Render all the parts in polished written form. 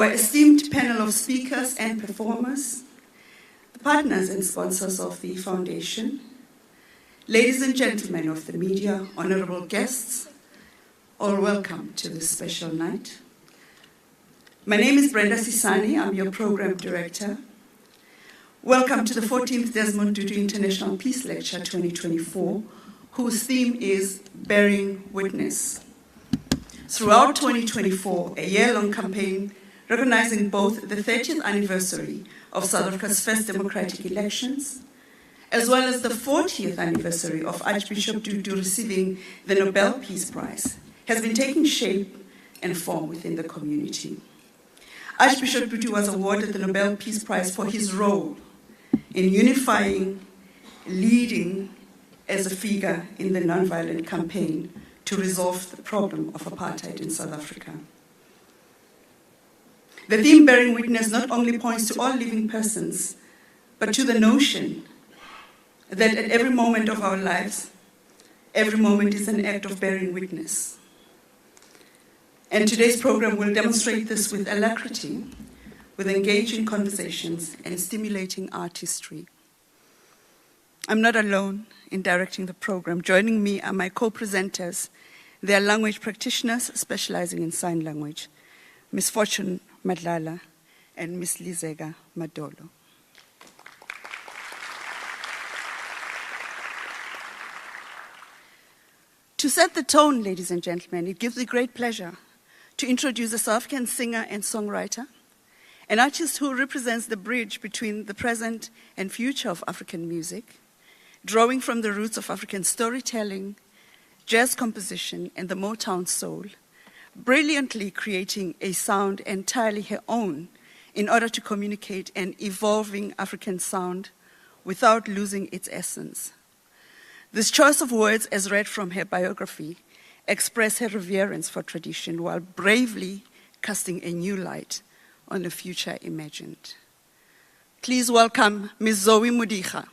our esteemed panel of speakers and performers, the partners and sponsors of the Foundation, ladies and gentlemen of the media, honorable guests, all welcome to this special night. My name is Brenda Sisani, I'm your program director. Welcome to the 14th Desmond Tutu International Peace Lecture 2024, whose theme is Bearing Witness. Throughout 2024, a year-long campaign recognizing both the 30th anniversary of South Africa's first democratic elections, as well as the 40th anniversary of Archbishop Tutu receiving the Nobel Peace Prize, has been taking shape and form within the community. Archbishop Tutu was awarded the Nobel Peace Prize for his role in unifying, leading as a figure in the nonviolent campaign to resolve the problem of apartheid in South Africa. The theme Bearing Witness not only points to all living persons, but to the notion that at every moment of our lives, every moment is an act of bearing witness. And today's program will demonstrate this with alacrity, with engaging conversations and stimulating artistry. I'm not alone in directing the program. Joining me are my co-presenters. They are language practitioners specializing in sign language, Ms. Fortune Madlala and Ms. Lizega Madolo. To set the tone, ladies and gentlemen, it gives me great pleasure to introduce a South African singer and songwriter, an artist who represents the bridge between the present and future of African music, drawing from the roots of African storytelling, jazz composition, and the Motown soul, brilliantly creating a sound entirely her own in order to communicate an evolving African sound without losing its essence. This choice of words, as read from her biography, express her reverence for tradition while bravely casting a new light on a future imagined. Please welcome Ms. Zoe Mudiga.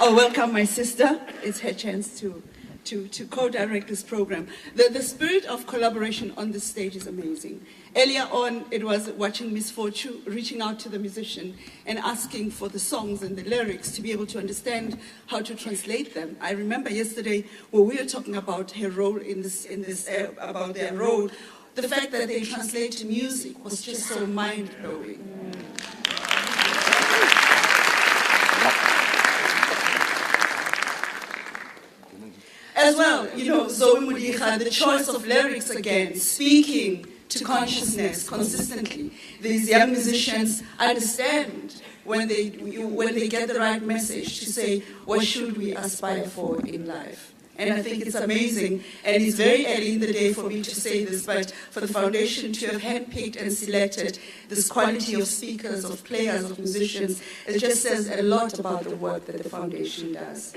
I'll welcome my sister. It's her chance to co-direct this program. The spirit of collaboration on this stage is amazing. Earlier on, it was watching Miss Fortune reaching out to the musician and asking for the songs and the lyrics to be able to understand how to translate them. I remember yesterday when we were talking about her role about their role, the fact that they translate to music was just so mind-blowing. As well, Zoe Mudiga, the choice of lyrics again, speaking to consciousness consistently. These young musicians understand when they get the right message to say, what should we aspire for in life? And I think it's amazing, and it's very early in the day for me to say this, but for the foundation to have handpicked and selected this quality of speakers, of players, of musicians, it just says a lot about the work that the foundation does.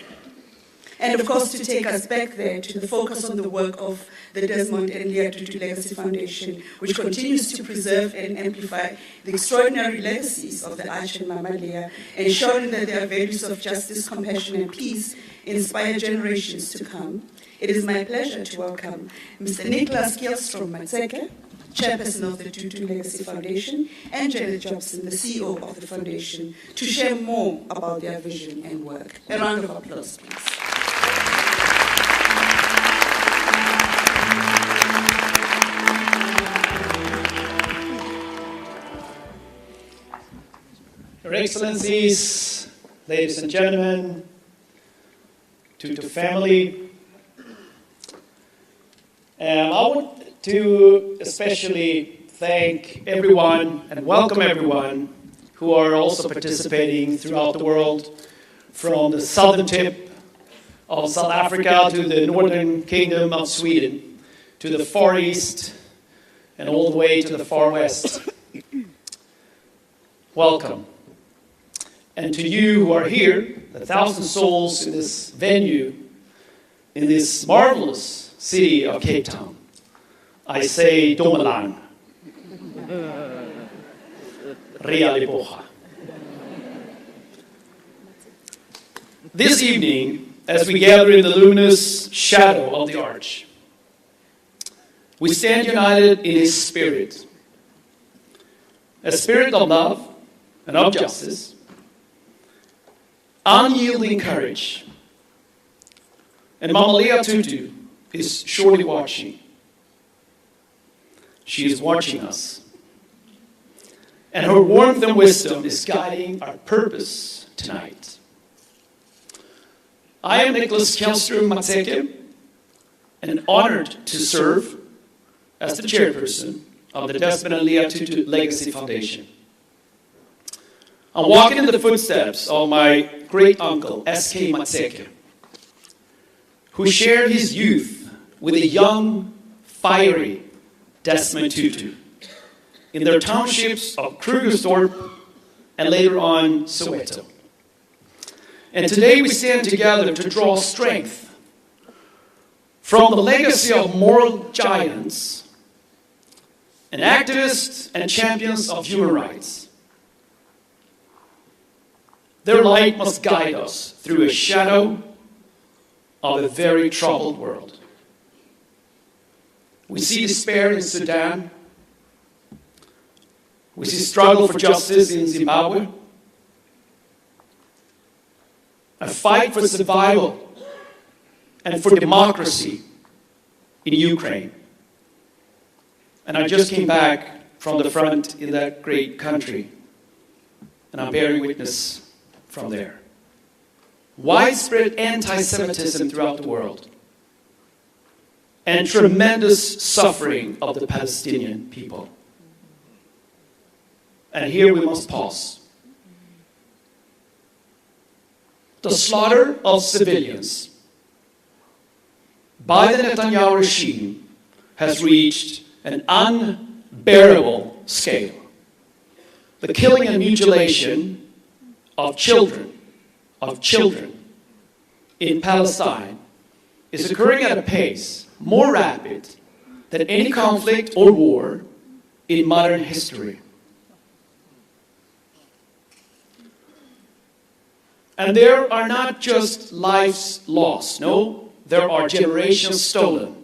And of course, to take us back there to the focus on the work of the Desmond and Leah Tutu Legacy Foundation, which continues to preserve and amplify the extraordinary legacies of the Arch and Mama Leah, ensuring that their values of justice, compassion, and peace inspire generations to come. It is my pleasure to welcome Mr. Nicholas Matviichuk, Chairperson of the Tutu Legacy Foundation, and Janet Jobson, the CEO of the foundation, to share more about their vision and work. A round of applause, please. Your Excellencies, ladies and gentlemen, Tutu family, I want to especially thank everyone and welcome everyone who are also participating throughout the world, from the southern tip of South Africa to the northern kingdom of Sweden, to the Far East and all the way to the Far West. Welcome. And to you who are here, the 1,000 souls in this venue, in this marvelous city of Cape Town, I say Domelang. Ria Libocha. This evening, as we gather in the luminous shadow of the arch, we stand united in his spirit, a spirit of love and of justice, unyielding courage. And Mama Leah Tutu is surely watching. She is watching us. And her warmth and wisdom is guiding our purpose tonight. I am Nicholas Matviichuk, and honored to serve as the chairperson of the Desmond and Leah Tutu Legacy Foundation. I'm walking in the footsteps of my great-uncle, S.K. Matviichuk, who shared his youth with a young, fiery Desmond Tutu in their townships of Krugersdorp and later on Soweto. And today we stand together to draw strength from the legacy of moral giants and activists and champions of human rights. Their light must guide us through a shadow of a very troubled world. We see despair in Sudan. We see struggle for justice in Zimbabwe. A fight for survival and for democracy in Ukraine. And I just came back from the front in that great country, and I'm bearing witness from there. Widespread anti-Semitism throughout the world, and tremendous suffering of the Palestinian people. And here we must pause. The slaughter of civilians by the Netanyahu regime has reached an unbearable scale. The killing and mutilation of children in Palestine is occurring at a pace more rapid than any conflict or war in modern history. And there are not just lives lost. No, there are generations stolen.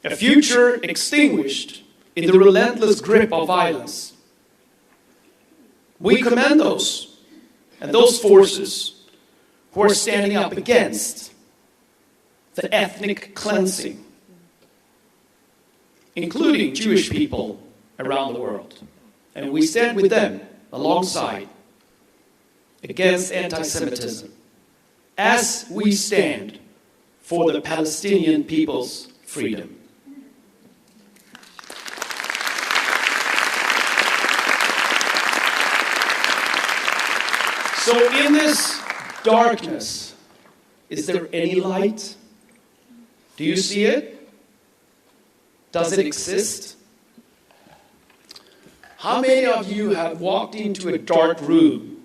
A future extinguished in the relentless grip of violence. We commend those and those forces who are standing up against the ethnic cleansing, including Jewish people around the world. And we stand with them alongside against anti-Semitism, as we stand for the Palestinian people's freedom. So in this darkness, is there any light? Do you see it? Does it exist? How many of you have walked into a dark room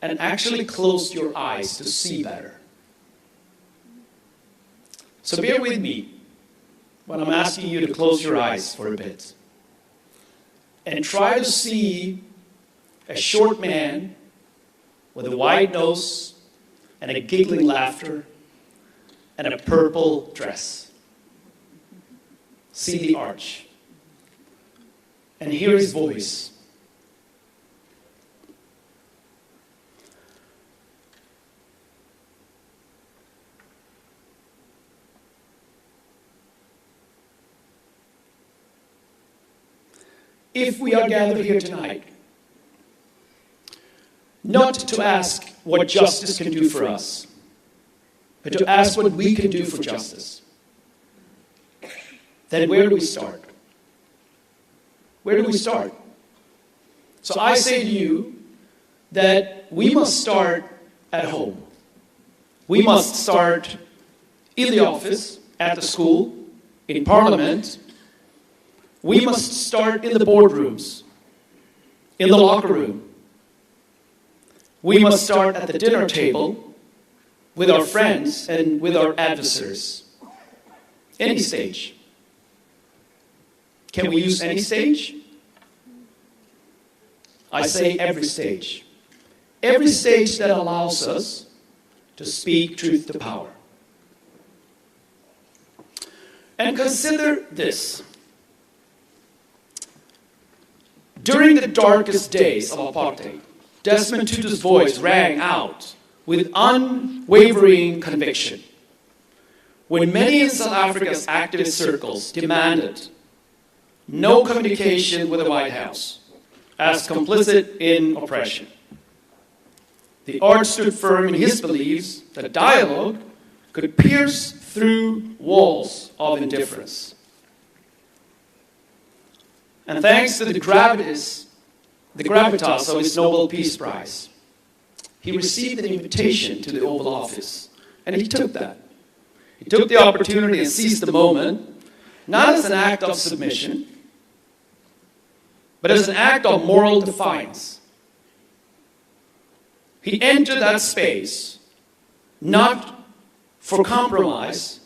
and actually closed your eyes to see better? So bear with me when I'm asking you to close your eyes for a bit and try to see a short man with a wide nose and a giggling laughter and a purple dress. See the arch and hear his voice. If we are gathered here tonight, not to ask what justice can do for us, but to ask what we can do for justice, then where do we start? Where do we start? So I say to you that we must start at home. We must start in the office, at the school, in Parliament. We must start in the boardrooms, in the locker room. We must start at the dinner table with our friends and with our adversaries. Any stage. Can we use any stage? I say every stage. Every stage that allows us to speak truth to power. And consider this. During the darkest days of apartheid, Desmond Tutu's voice rang out with unwavering conviction. When many in South Africa's activist circles demanded no communication with the White House as complicit in oppression, the Arch stood firm in his beliefs that dialogue could pierce through walls of indifference. And thanks to the gravitas of his Nobel Peace Prize, he received an invitation to the Oval Office, and he took that. He took the opportunity and seized the moment, not as an act of submission, but as an act of moral defiance. He entered that space not for compromise,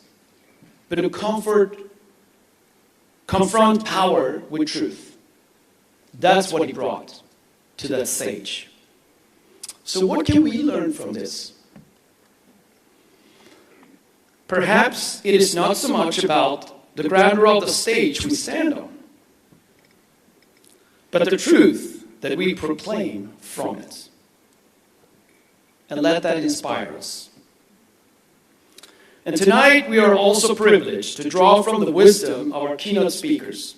but to confront power with truth. That's what he brought to that stage. So what can we learn from this? Perhaps it is not so much about the grandeur of the stage we stand on, but the truth that we proclaim from it. And let that inspire us. And tonight we are also privileged to draw from the wisdom of our keynote speakers.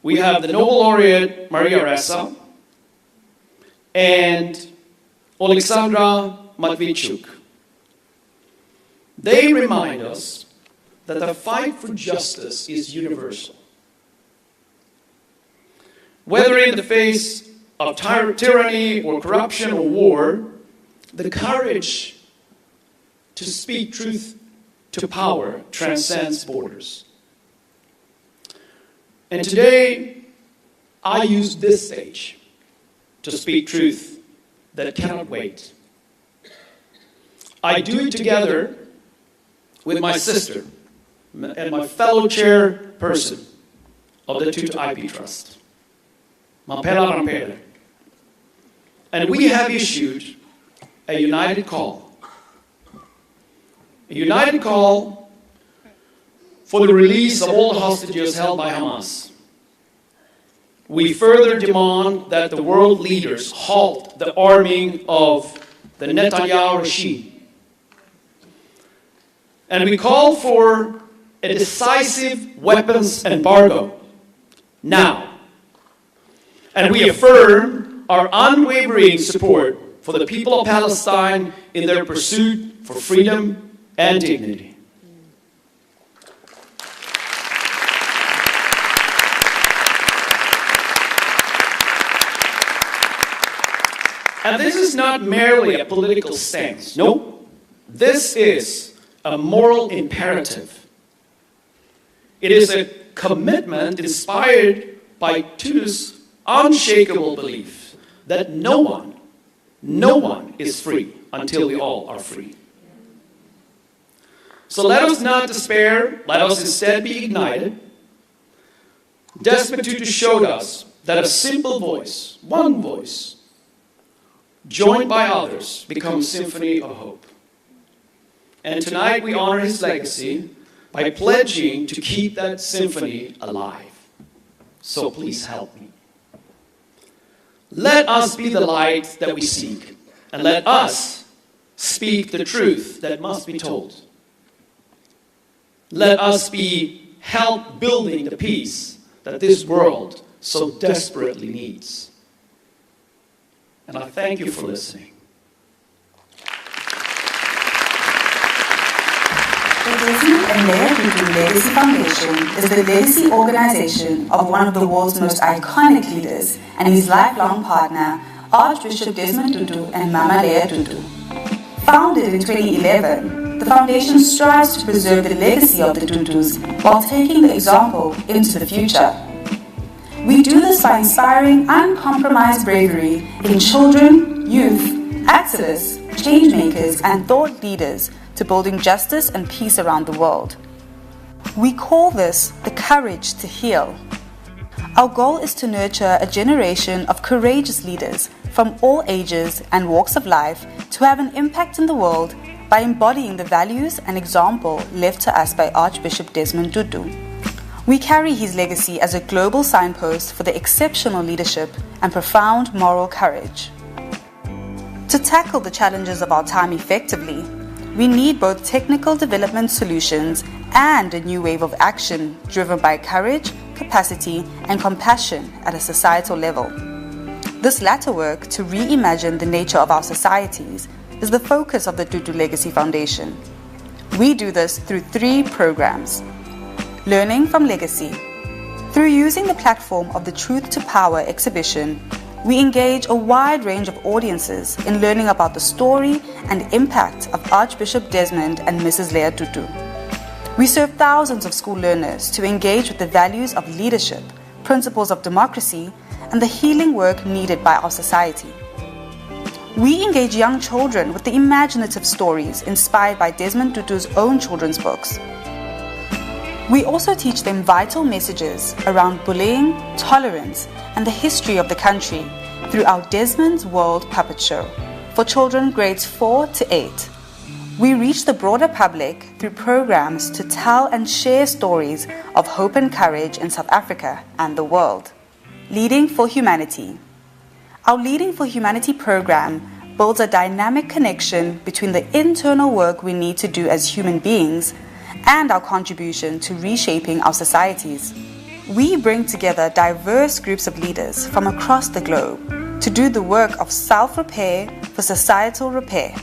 We have the Nobel laureate Maria Ressa and Alexandra Matviichuk. They remind us that the fight for justice is universal. Whether in the face of tyranny or corruption or war, the courage to speak truth to power transcends borders. And today, I use this stage to speak truth that cannot wait. I do it together with my sister and my fellow chairperson of the Tutu IP Trust, Mapela Rampele. And we have issued a united call. A united call for the release of all the hostages held by Hamas. We further demand that the world leaders halt the arming of the Netanyahu regime. And we call for a decisive weapons embargo now. And we affirm our unwavering support for the people of Palestine in their pursuit for freedom and dignity. And this is not merely a political stance. No, this is a moral imperative. It is a commitment inspired by Tutu's unshakable belief that no one is free until we all are free. So let us not despair, let us instead be ignited. Desmond Tutu showed us that a simple voice, one voice, joined by others, becomes a symphony of hope. And tonight we honor his legacy by pledging to keep that symphony alive. So please help me. Let us be the light that we seek, and let us speak the truth that must be told. Let us be help building the peace that this world so desperately needs. And I thank you for listening. The Desmond and Leah Tutu Legacy Foundation is the legacy organization of one of the world's most iconic leaders and his lifelong partner, Archbishop Desmond Tutu and Mama Leah Tutu. Founded in 2011, the foundation strives to preserve the legacy of the Tutus while taking the example into the future. We do this by inspiring uncompromised bravery in children, youth, activists, changemakers, and thought leaders to building justice and peace around the world. We call this the courage to heal. Our goal is to nurture a generation of courageous leaders from all ages and walks of life to have an impact in the world by embodying the values and example left to us by Archbishop Desmond Tutu. We carry his legacy as a global signpost for the exceptional leadership and profound moral courage. To tackle the challenges of our time effectively, we need both technical development solutions and a new wave of action driven by courage, capacity, and compassion at a societal level. This latter work to reimagine the nature of our societies is the focus of the Tutu Legacy Foundation. We do this through 3 programs. Learning from Legacy. Through using the platform of the Truth to Power exhibition, we engage a wide range of audiences in learning about the story and impact of Archbishop Desmond and Mrs. Leah Tutu. We serve thousands of school learners to engage with the values of leadership, principles of democracy, and the healing work needed by our society. We engage young children with the imaginative stories inspired by Desmond Tutu's own children's books. We also teach them vital messages around bullying, tolerance, and the history of the country through our Desmond's World puppet show for children grades 4 to 8. We reach the broader public through programs to tell and share stories of hope and courage in South Africa and the world. Leading for Humanity. Our Leading for Humanity program builds a dynamic connection between the internal work we need to do as human beings and our contribution to reshaping our societies. We bring together diverse groups of leaders from across the globe to do the work of self-repair for societal repair,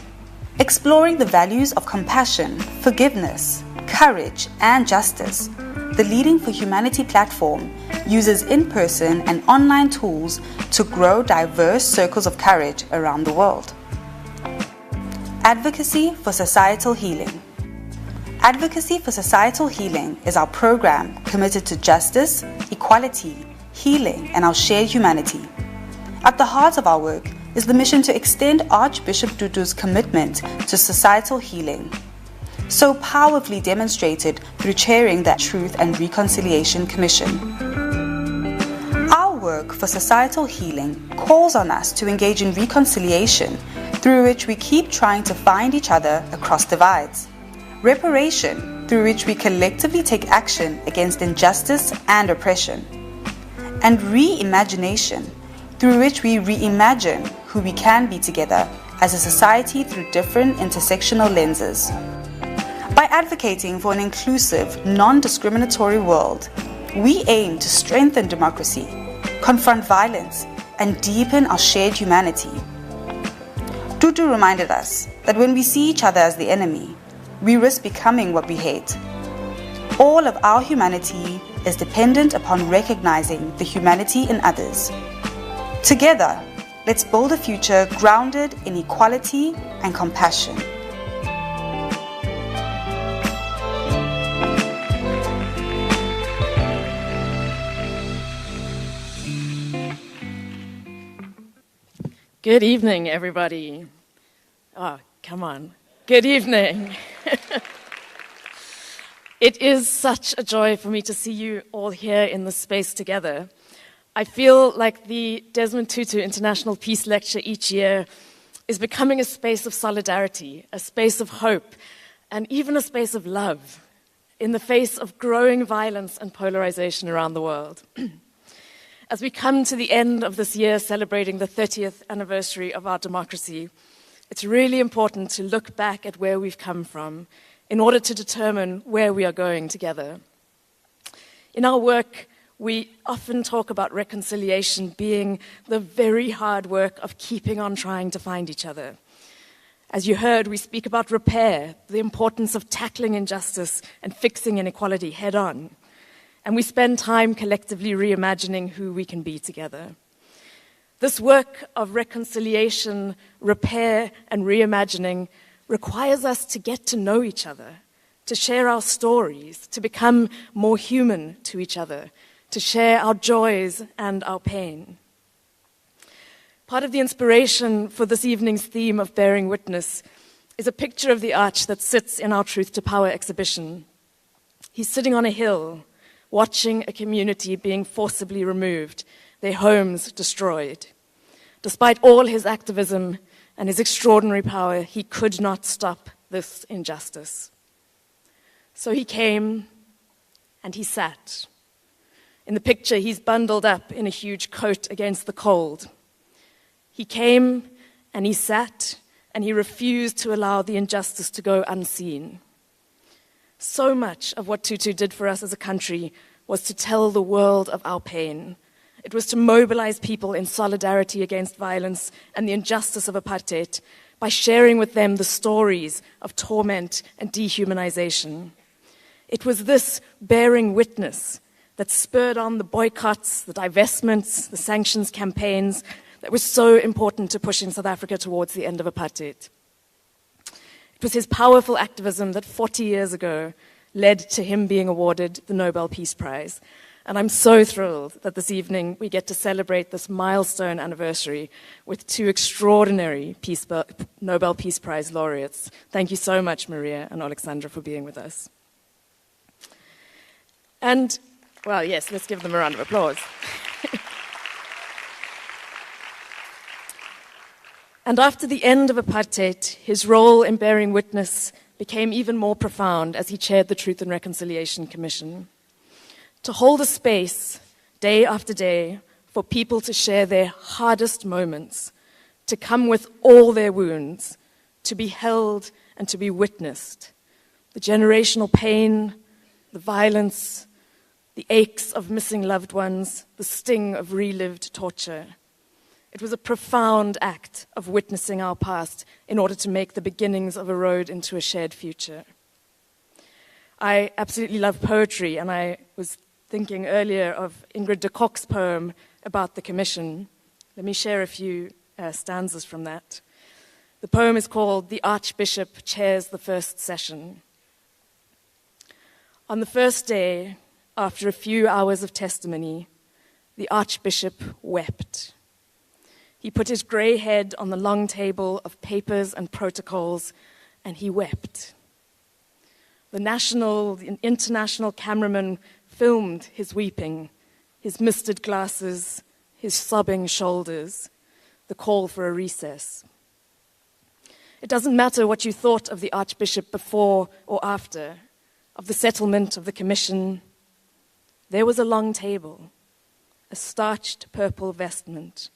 exploring the values of compassion, forgiveness, courage, and justice. The Leading for Humanity platform uses in-person and online tools to grow diverse circles of courage around the world. Advocacy for Societal Healing. Advocacy for Societal Healing is our program committed to justice, equality, healing, and our shared humanity. At the heart of our work is the mission to extend Archbishop Tutu's commitment to societal healing, so powerfully demonstrated through chairing the Truth and Reconciliation Commission. Our work work for societal healing calls on us to engage in reconciliation, through which we keep trying to find each other across divides. Reparation, through which we collectively take action against injustice and oppression. And reimagination, through which we reimagine who we can be together as a society through different intersectional lenses. By advocating for an inclusive, non-discriminatory world, we aim to strengthen democracy, confront violence, and deepen our shared humanity. Tutu reminded us that when we see each other as the enemy, we risk becoming what we hate. All of our humanity is dependent upon recognizing the humanity in others. Together, let's build a future grounded in equality and compassion. Good evening, everybody. Oh, come on. Good evening. It is such a joy for me to see you all here in this space together. I feel like the Desmond Tutu International Peace Lecture each year is becoming a space of solidarity, a space of hope, and even a space of love in the face of growing violence and polarization around the world. As we come to the end of this year celebrating the 30th anniversary of our democracy, it's really important to look back at where we've come from in order to determine where we are going together. In our work, we often talk about reconciliation being the very hard work of keeping on trying to find each other. As you heard, we speak about repair, the importance of tackling injustice and fixing inequality head on. And we spend time collectively reimagining who we can be together. This work of reconciliation, repair, and reimagining requires us to get to know each other, to share our stories, to become more human to each other, to share our joys and our pain. Part of the inspiration for this evening's theme of bearing witness is a picture of the arch that sits in our Truth to Power exhibition. He's sitting on a hill, watching a community being forcibly removed, their homes destroyed. Despite all his activism and his extraordinary power, he could not stop this injustice. So he came and he sat. In the picture, he's bundled up in a huge coat against the cold. He came and he sat and he refused to allow the injustice to go unseen. So much of what Tutu did for us as a country was to tell the world of our pain. It was to mobilize people in solidarity against violence and the injustice of apartheid by sharing with them the stories of torment and dehumanization. It was this bearing witness that spurred on the boycotts, the divestments, the sanctions campaigns that were so important to pushing South Africa towards the end of apartheid. It was his powerful activism that 40 years ago led to him being awarded the Nobel Peace Prize. And I'm so thrilled that this evening we get to celebrate this milestone anniversary with two extraordinary Nobel Peace Prize laureates. Thank you so much, Maria and Alexandra, for being with us. And, well, yes, let's give them a round of applause. And after the end of apartheid, his role in bearing witness became even more profound as he chaired the Truth and Reconciliation Commission. To hold a space, day after day, for people to share their hardest moments, to come with all their wounds, to be held and to be witnessed. The generational pain, the violence, the aches of missing loved ones, the sting of relived torture. It was a profound act of witnessing our past in order to make the beginnings of a road into a shared future. I absolutely love poetry, and I was thinking earlier of Ingrid de Kock's poem about the commission. Let me share a few stanzas from that. The poem is called "The Archbishop Chairs the First Session." On the first day, after a few hours of testimony, the Archbishop wept. He put his grey head on the long table of papers and protocols, and he wept. The national and international cameramen filmed his weeping, his misted glasses, his sobbing shoulders, the call for a recess. It doesn't matter what you thought of the Archbishop before or after, of the settlement of the commission. There was a long table, a starched purple vestment,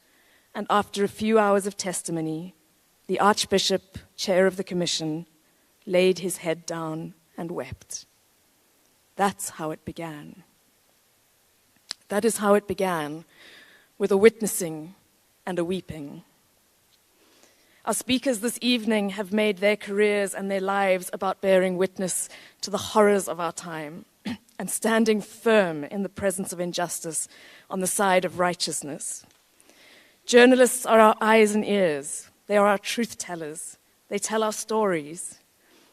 and after a few hours of testimony, the Archbishop, chair of the commission, laid his head down and wept. That's how it began. That is how it began, with a witnessing and a weeping. Our speakers this evening have made their careers and their lives about bearing witness to the horrors of our time and standing firm in the presence of injustice on the side of righteousness. Journalists are our eyes and ears. They are our truth tellers. They tell our stories.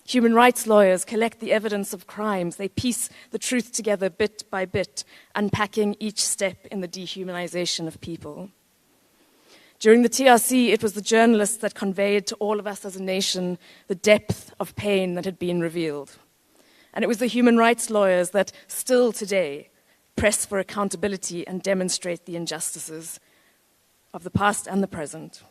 Human rights lawyers collect the evidence of crimes. They piece the truth together bit by bit, unpacking each step in the dehumanization of people. During the TRC, it was the journalists that conveyed to all of us as a nation the depth of pain that had been revealed. And it was the human rights lawyers that still today press for accountability and demonstrate the injustices of the past and the present.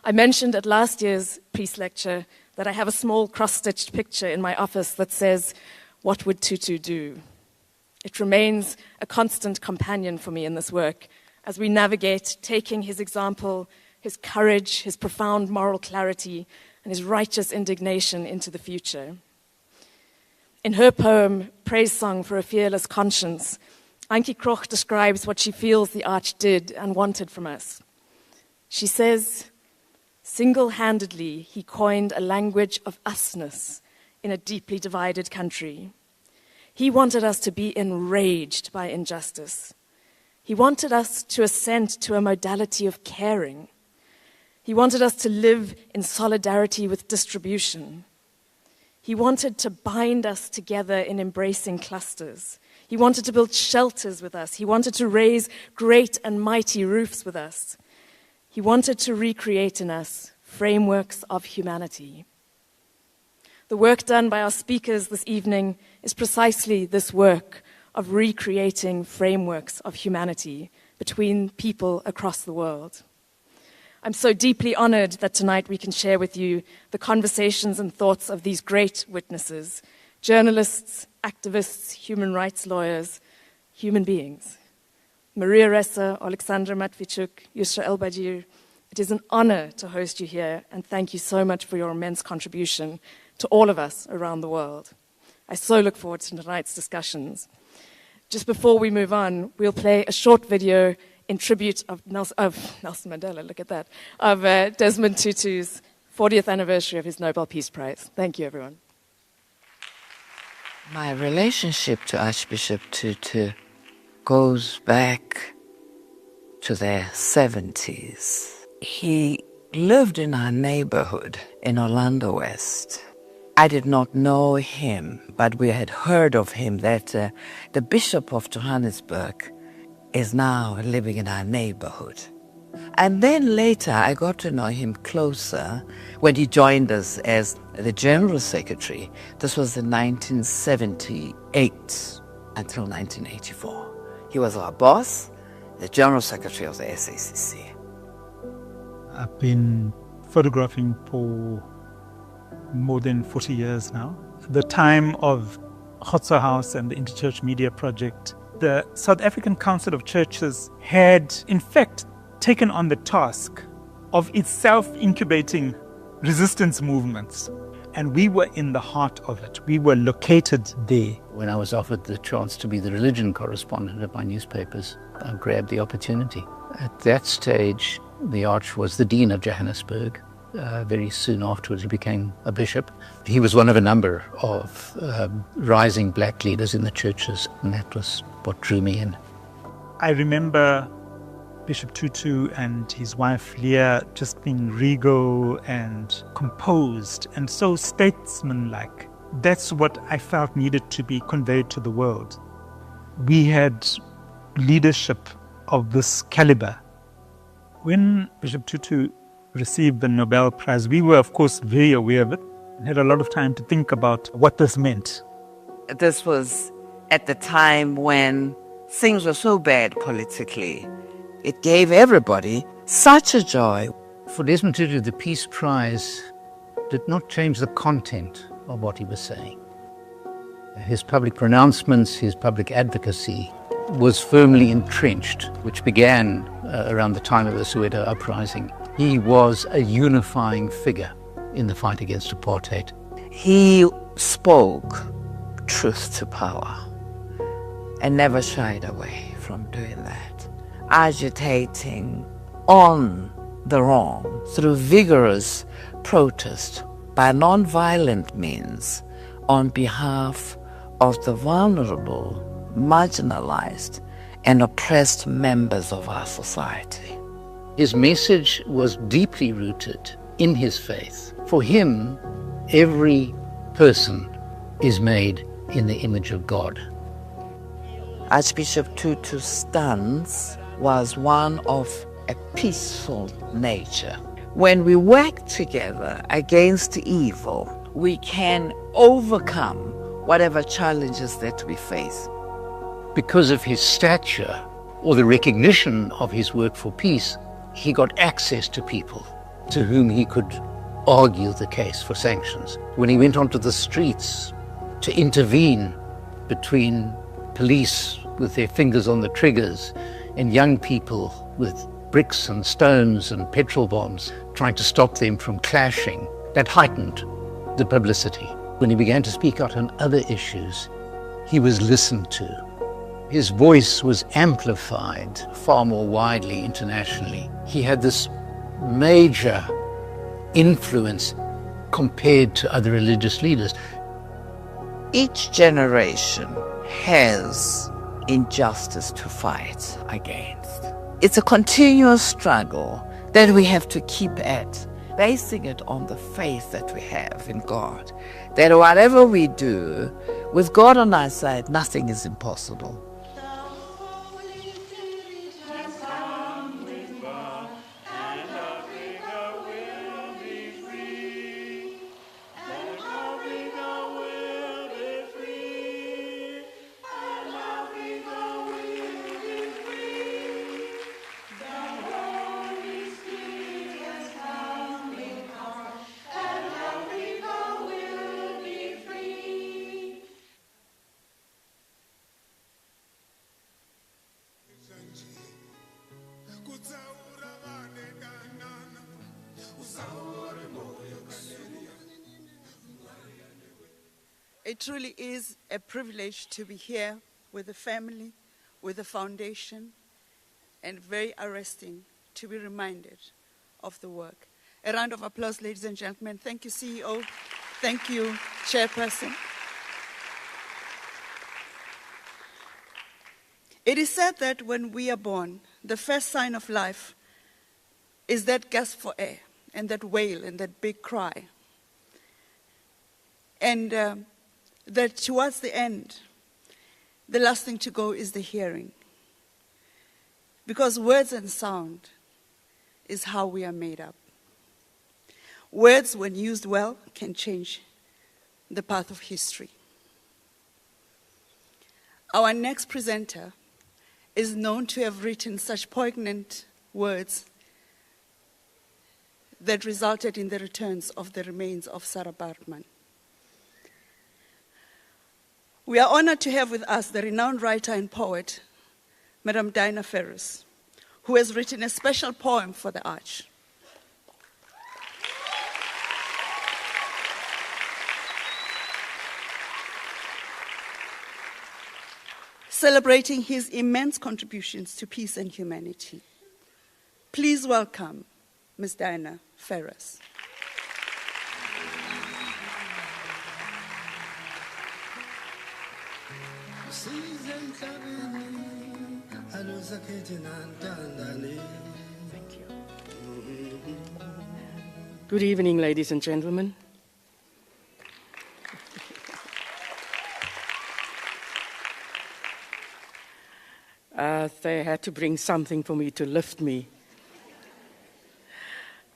I mentioned at last year's peace lecture that I have a small cross-stitched picture in my office that says, "What would Tutu do?" It remains a constant companion for me in this work as we navigate taking his example, his courage, his profound moral clarity, and his righteous indignation into the future. In her poem, Praise Song for a Fearless Conscience, Antjie Krog describes what she feels the Arch did and wanted from us. She says, "Single-handedly, he coined a language of usness in a deeply divided country. He wanted us to be enraged by injustice. He wanted us to assent to a modality of caring. He wanted us to live in solidarity with distribution. He wanted to bind us together in embracing clusters. He wanted to build shelters with us. He wanted to raise great and mighty roofs with us. He wanted to recreate in us frameworks of humanity." The work done by our speakers this evening is precisely this work of recreating frameworks of humanity between people across the world. I'm so deeply honored that tonight we can share with you the conversations and thoughts of these great witnesses, journalists, activists, human rights lawyers, human beings. Maria Ressa, Alexandra Matviichuk, Yusra El-Badir, it is an honor to host you here, and thank you so much for your immense contribution to all of us around the world. I so look forward to tonight's discussions. Just before we move on, we'll play a short video in tribute of Nelson Mandela, look at that, of Desmond Tutu's 40th anniversary of his Nobel Peace Prize. Thank you, everyone. My relationship to Archbishop Tutu goes back to their 70s. He lived in our neighborhood in Orlando West. I did not know him, but we had heard of him that the Bishop of Johannesburg is now living in our neighborhood. And then later I got to know him closer when he joined us as the General Secretary. This was in 1978 until 1984. He was our boss, the General Secretary of the SABC. I've been photographing for more than 40 years now. The time of Khotso House and the Interchurch Media Project, the South African Council of Churches had, in fact, taken on the task of itself incubating resistance movements. And we were in the heart of it. We were located there. When I was offered the chance to be the religion correspondent of my newspapers, I grabbed the opportunity. At that stage, the Arch was the Dean of Johannesburg. Very soon afterwards, he became a bishop. He was one of a number of rising black leaders in the churches, and that was what drew me in. I remember Bishop Tutu and his wife Leah just being regal and composed and so statesmanlike. That's what I felt needed to be conveyed to the world. We had leadership of this caliber. When Bishop Tutu received the Nobel Prize, we were, of course, very aware of it and had a lot of time to think about what this meant. This was at the time when things were so bad politically It gave everybody such a joy. For Desmond Tutu, the Peace Prize did not change the content of what he was saying. His public pronouncements, his public advocacy was firmly entrenched, which began around the time of the Soweto uprising. He was a unifying figure in the fight against apartheid. He spoke truth to power and never shied away from doing that, agitating on the wrong through vigorous protest by non-violent means on behalf of the vulnerable, marginalized, and oppressed members of our society. His message was deeply rooted in his faith. For him, every person is made in the image of God. Archbishop Tutu's stance was one of a peaceful nature. When we work together against evil, we can overcome whatever challenges that we face. Because of his stature or the recognition of his work for peace, he got access to people to whom he could argue the case for sanctions. When he went onto the streets to intervene between police with their fingers on the triggers and young people with bricks and stones and petrol bombs, trying to stop them from clashing, that heightened the publicity. When he began to speak out on other issues, he was listened to. His voice was amplified far more widely internationally. He had this major influence compared to other religious leaders. Each generation has injustice to fight against. It's a continuous struggle that we have to keep at, basing it on the faith that we have in God, that whatever we do, with God on our side, nothing is impossible. It truly is a privilege to be here with the family, with the foundation, and very arresting to be reminded of the work. A round of applause, ladies and gentlemen. Thank you, CEO. Thank you, Chairperson. It is said that when we are born, the first sign of life is that gasp for air and that wail and that big cry. And that towards the end, the last thing to go is the hearing. Because words and sound is how we are made up. Words, when used well, can change the path of history. Our next presenter is known to have written such poignant words that resulted in the returns of the remains of Sarah Baartman. We are honored to have with us the renowned writer and poet, Madam Dinah Ferris, who has written a special poem for the Arch. Celebrating his immense contributions to peace and humanity. Please welcome Ms. Dinah Ferris. Thank you. Good evening, ladies and gentlemen. They had to bring something for me to lift me.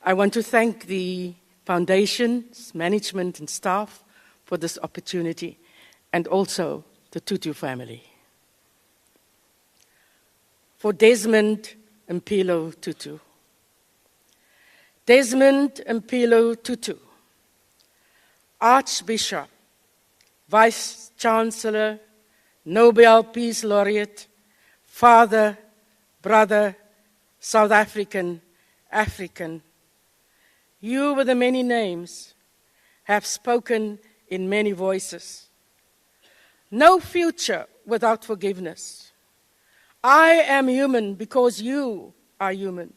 I want to thank the foundation's management and staff for this opportunity, and also the Tutu family. For Desmond, Mpilo Tutu. Desmond Mpilo Tutu, Archbishop, Vice Chancellor, Nobel Peace Laureate, father, brother, South African, African. You with the many names have spoken in many voices. No future without forgiveness. I am human because you are human.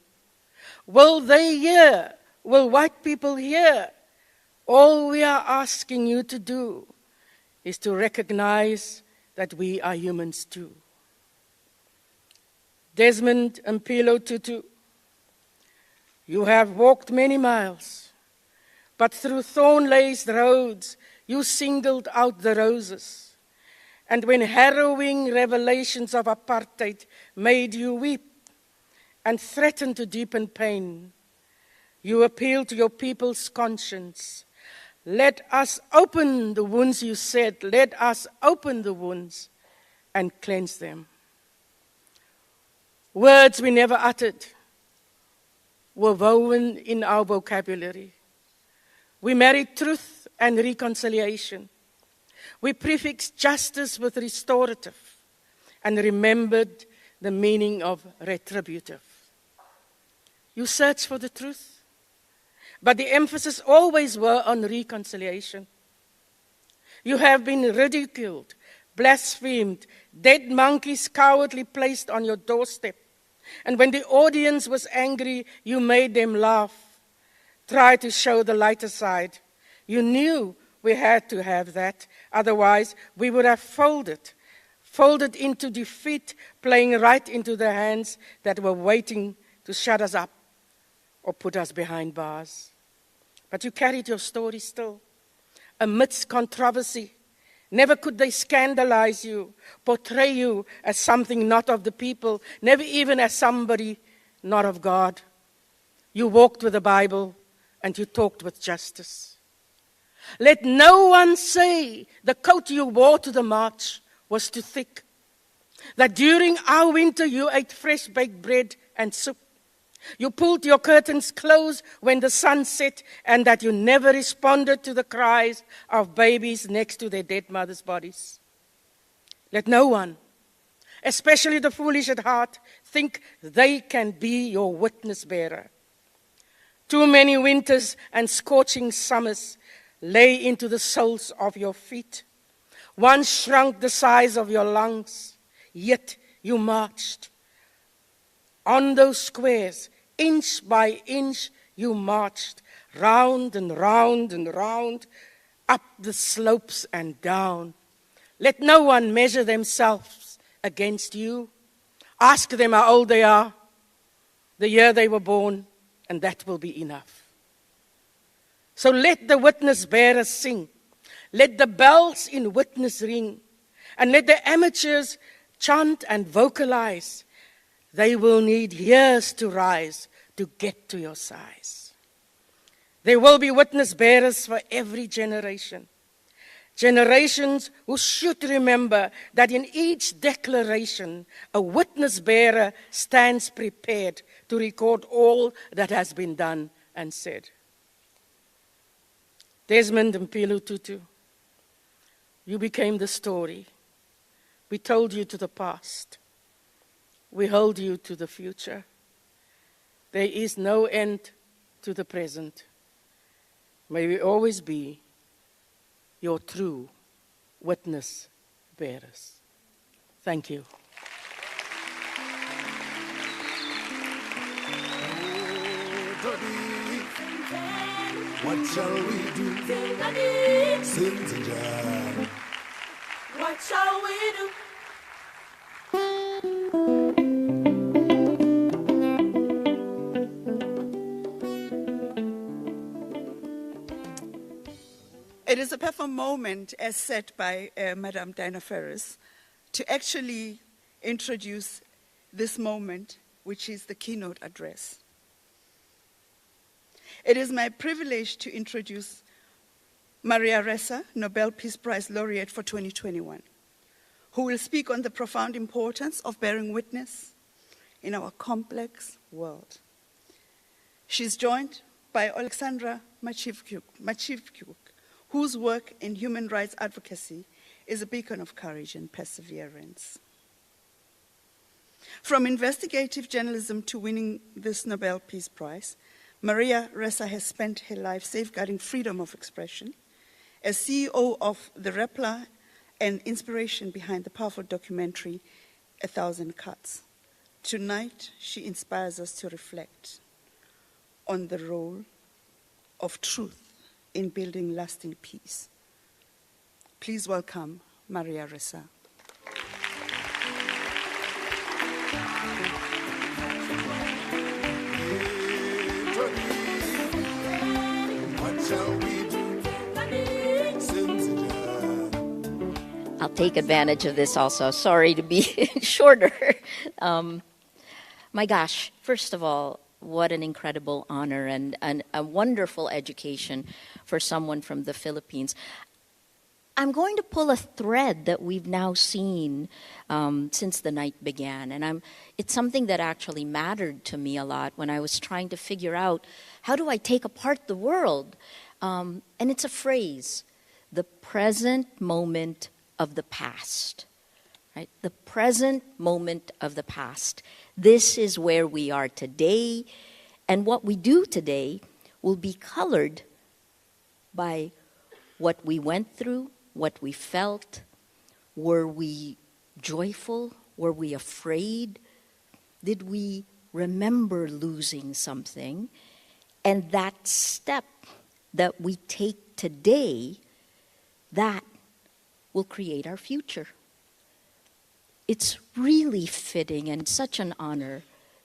Will they hear? Will white people hear? All we are asking you to do is to recognize that we are humans too. Desmond Mpilo Tutu, you have walked many miles, but through thorn-laced roads you singled out the roses. And when harrowing revelations of apartheid made you weep and threatened to deepen pain, you appealed to your people's conscience. Let us open the wounds, you said. Let us open the wounds and cleanse them. Words we never uttered were woven in our vocabulary. We married truth and reconciliation. We prefixed justice with restorative and remembered the meaning of retributive. You searched for the truth, but the emphasis always were on reconciliation. You have been ridiculed, blasphemed, dead monkeys cowardly placed on your doorstep. And when the audience was angry, you made them laugh. Try to show the lighter side. You knew we had to have that, otherwise we would have folded into defeat, playing right into the hands that were waiting to shut us up or put us behind bars. But you carried your story still, amidst controversy. Never could they scandalize you, portray you as something not of the people, never even as somebody not of God. You walked with the Bible and you talked with justice. Let no one say the coat you wore to the march was too thick, that during our winter you ate fresh baked bread and soup. You pulled your curtains close when the sun set, and that you never responded to the cries of babies next to their dead mothers' bodies. Let no one, especially the foolish at heart, think they can be your witness bearer. Too many winters and scorching summers lay into the soles of your feet. One shrunk the size of your lungs, yet you marched. On those squares, inch by inch, you marched, round and round and round, up the slopes and down. Let no one measure themselves against you. Ask them how old they are, the year they were born, and that will be enough. So let the witness bearers sing. Let the bells in witness ring. And let the amateurs chant and vocalize. They will need years to rise to get to your size. There will be witness bearers for every generation. Generations who should remember that in each declaration, a witness bearer stands prepared to record all that has been done and said. Desmond Mpilo Tutu, you became the story. We told you to the past. We hold you to the future. There is no end to the present. May we always be your true witness bearers. Thank you. What shall we do? Sing to Jah. What shall we do? It is a powerful moment, as said by Madame Diana Ferris, to actually introduce this moment, which is the keynote address. It is my privilege to introduce Maria Ressa, Nobel Peace Prize laureate for 2021, who will speak on the profound importance of bearing witness in our complex world. She's joined by Alexandra Matviichuk, whose work in human rights advocacy is a beacon of courage and perseverance. From investigative journalism to winning this Nobel Peace Prize, Maria Ressa has spent her life safeguarding freedom of expression. As CEO of the Rappler and inspiration behind the powerful documentary, 1,000 Cuts, tonight she inspires us to reflect on the role of truth in building lasting peace. Please welcome Maria Ressa. I'll take advantage of this also. Sorry to be shorter. My gosh, first of all, what an incredible honor and a wonderful education for someone from the Philippines. I'm going to pull a thread that we've now seen since the night began. And it's something that actually mattered to me a lot when I was trying to figure out, how do I take apart the world? And it's a phrase, the present moment of the past. Right? The present moment of the past. This is where we are today, and what we do today will be colored by what we went through, what we felt. Were we joyful? Were we afraid? Did we remember losing something? And that step that we take today, that will create our future. It's really fitting and such an honor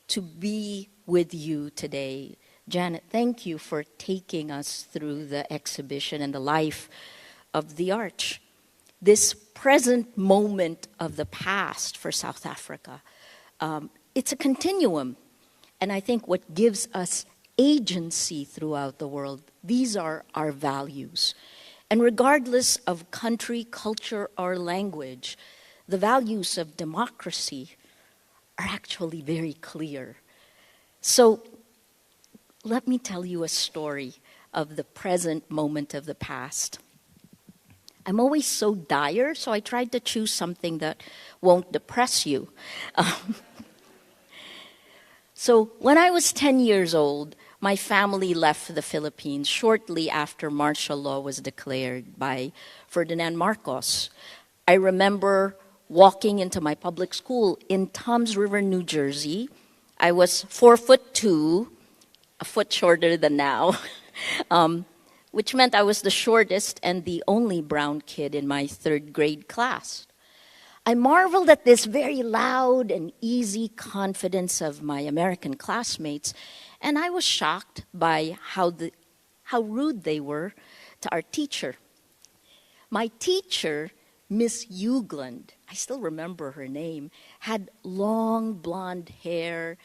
to be with you today. Janet, thank you for taking us through the exhibition and the life of the Arch. This present moment of the past for South Africa, it's a continuum. And I think what gives us agency throughout the world, these are our values. And regardless of country, culture, or language, the values of democracy are actually very clear. So let me tell you a story of the present moment of the past. I'm always so dire, so I tried to choose something that won't depress you. So when I was 10 years old, my family left the Philippines shortly after martial law was declared by Ferdinand Marcos. I remember walking into my public school in Toms River, New Jersey. I was 4'2", a foot shorter than now, which meant I was the shortest and the only brown kid in my third grade class. I marveled at this very loud and easy confidence of my American classmates, and I was shocked by how rude they were to our teacher. My teacher, Miss Ugland, I still remember her name, had long blonde hair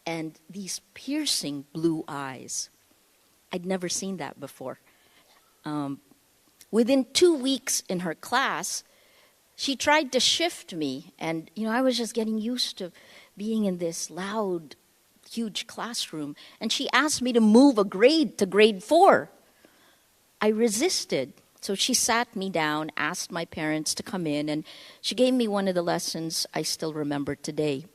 and these piercing blue eyes. I'd never seen that before. Within 2 weeks in her class, she tried to shift me, and I was just getting used to being in this loud, huge classroom, and she asked me to move a grade to grade 4. I resisted, so she sat me down, asked my parents to come in, and she gave me one of the lessons I still remember today.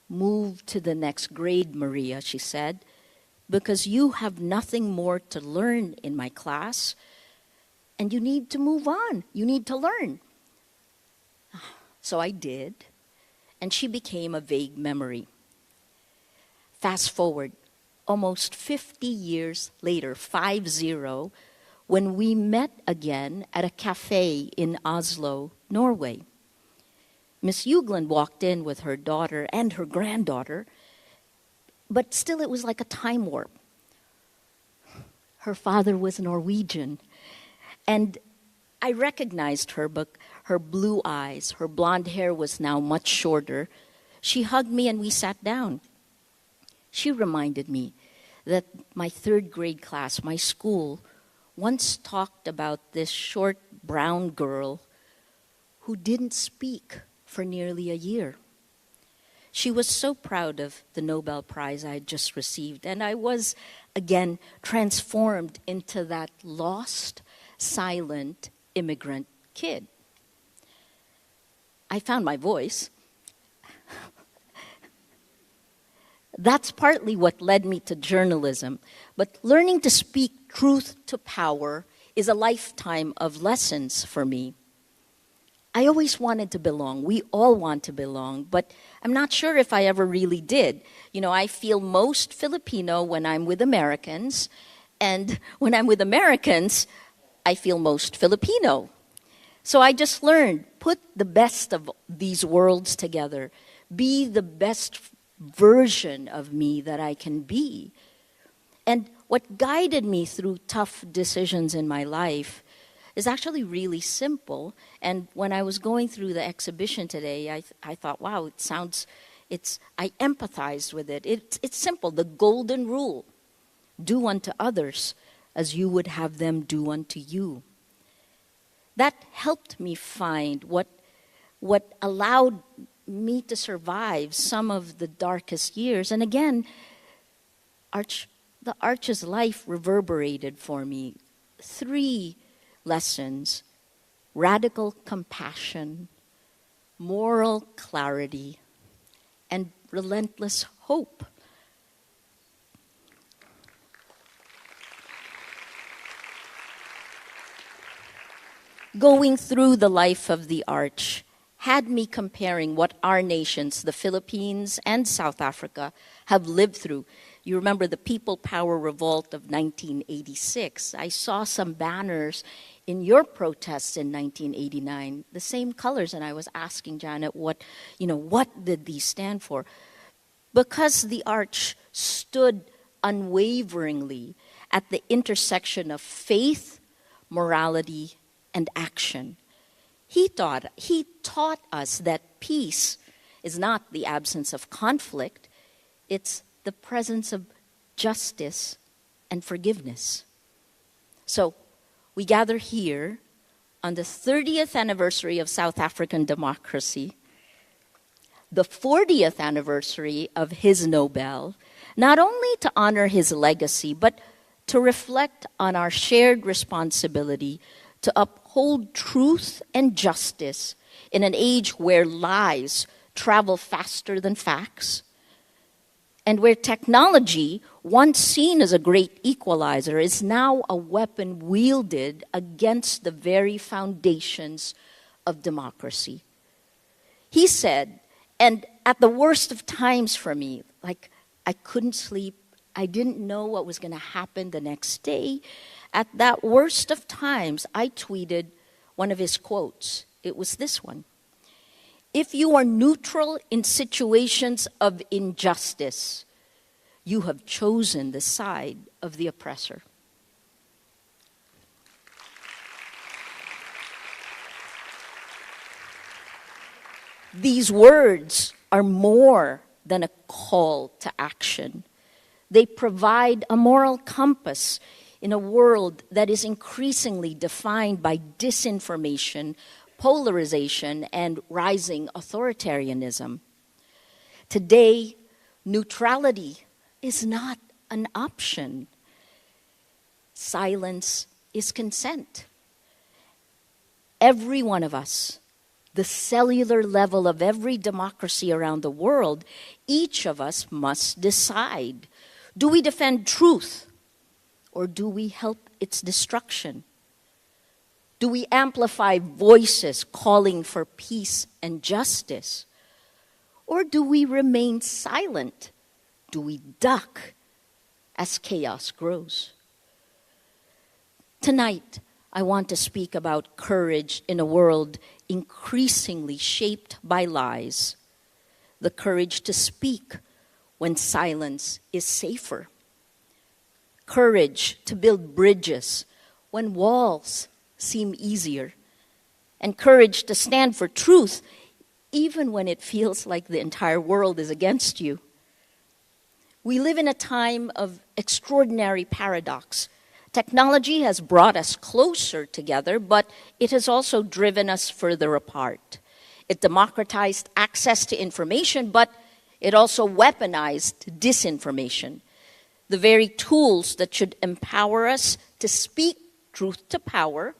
Move to the next grade, Maria, she said, because you have nothing more to learn in my class, and you need to move on. You need to learn. So I did, and she became a vague memory. Fast forward, almost 50 years later, 50, when we met again at a cafe in Oslo, Norway. Miss Ugland walked in with her daughter and her granddaughter, but still it was like a time warp. Her father was Norwegian, and I recognized her, but her blue eyes, her blonde hair was now much shorter. She hugged me and we sat down. She reminded me that my third grade class, my school, once talked about this short brown girl who didn't speak for nearly a year. She was so proud of the Nobel Prize I had just received, and I was, again, transformed into that lost, silent immigrant kid. I found my voice. That's partly what led me to journalism, but learning to speak truth to power is a lifetime of lessons for me. I always wanted to belong. We all want to belong, but I'm not sure if I ever really did. You know, I feel most Filipino when I'm with Americans, and when I'm with Americans, I feel most Filipino. So I just learned, put the best of these worlds together. Be the best version of me that I can be. And what guided me through tough decisions in my life is actually really simple. And when I was going through the exhibition today, I thought, wow, I empathized with it. It's simple, the golden rule. Do unto others as you would have them do unto you. That helped me find what allowed me to survive some of the darkest years. And again, the Arch's life reverberated for me 3 lessons: radical compassion, moral clarity, and relentless hope. Going through the life of the Arch had me comparing what our nations, the Philippines and South Africa, have lived through. You remember the People Power Revolt of 1986. I saw some banners in your protests in 1989, the same colors, and I was asking Janet, what did these stand for? Because the Arch stood unwaveringly at the intersection of faith, morality, and action. He taught us that peace is not the absence of conflict, it's the presence of justice and forgiveness. So we gather here on the 30th anniversary of South African democracy, the 40th anniversary of his Nobel, not only to honor his legacy, but to reflect on our shared responsibility to uphold truth and justice in an age where lies travel faster than facts, and where technology, once seen as a great equalizer, is now a weapon wielded against the very foundations of democracy. He said, and at the worst of times for me, like I couldn't sleep, I didn't know what was going to happen the next day. At that worst of times, I tweeted one of his quotes. It was this one: "If you are neutral in situations of injustice, you have chosen the side of the oppressor." These words are more than a call to action. They provide a moral compass in a world that is increasingly defined by disinformation, polarization, and rising authoritarianism. Today, neutrality is not an option. Silence is consent. Every one of us, the cellular level of every democracy around the world, each of us must decide. Do we defend truth, or do we help its destruction? Do we amplify voices calling for peace and justice? Or do we remain silent? Do we duck as chaos grows? Tonight, I want to speak about courage in a world increasingly shaped by lies. The courage to speak when silence is safer. Courage to build bridges when walls seem easier. And courage to stand for truth even when it feels like the entire world is against you. We live in a time of extraordinary paradox. Technology has brought us closer together, but it has also driven us further apart. It democratized access to information, but It also weaponized disinformation. The very tools that should empower us to speak truth to power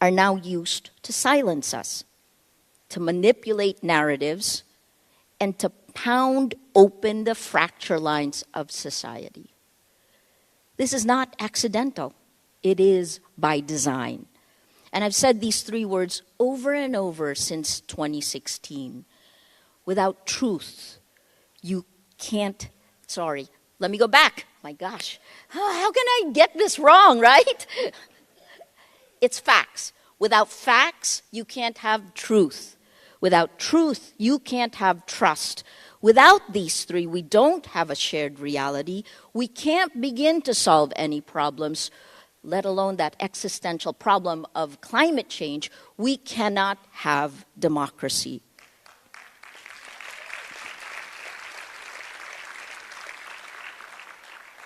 are now used to silence us, to manipulate narratives, and to pound open the fracture lines of society. This is not accidental. It is by design. And I've said these three words over and over since 2016. Without truth, you can't, let me go back. My gosh, how can I get this wrong, right? It's facts. Without facts, you can't have truth. Without truth, you can't have trust. Without these three, we don't have a shared reality. We can't begin to solve any problems, let alone that existential problem of climate change. We cannot have democracy.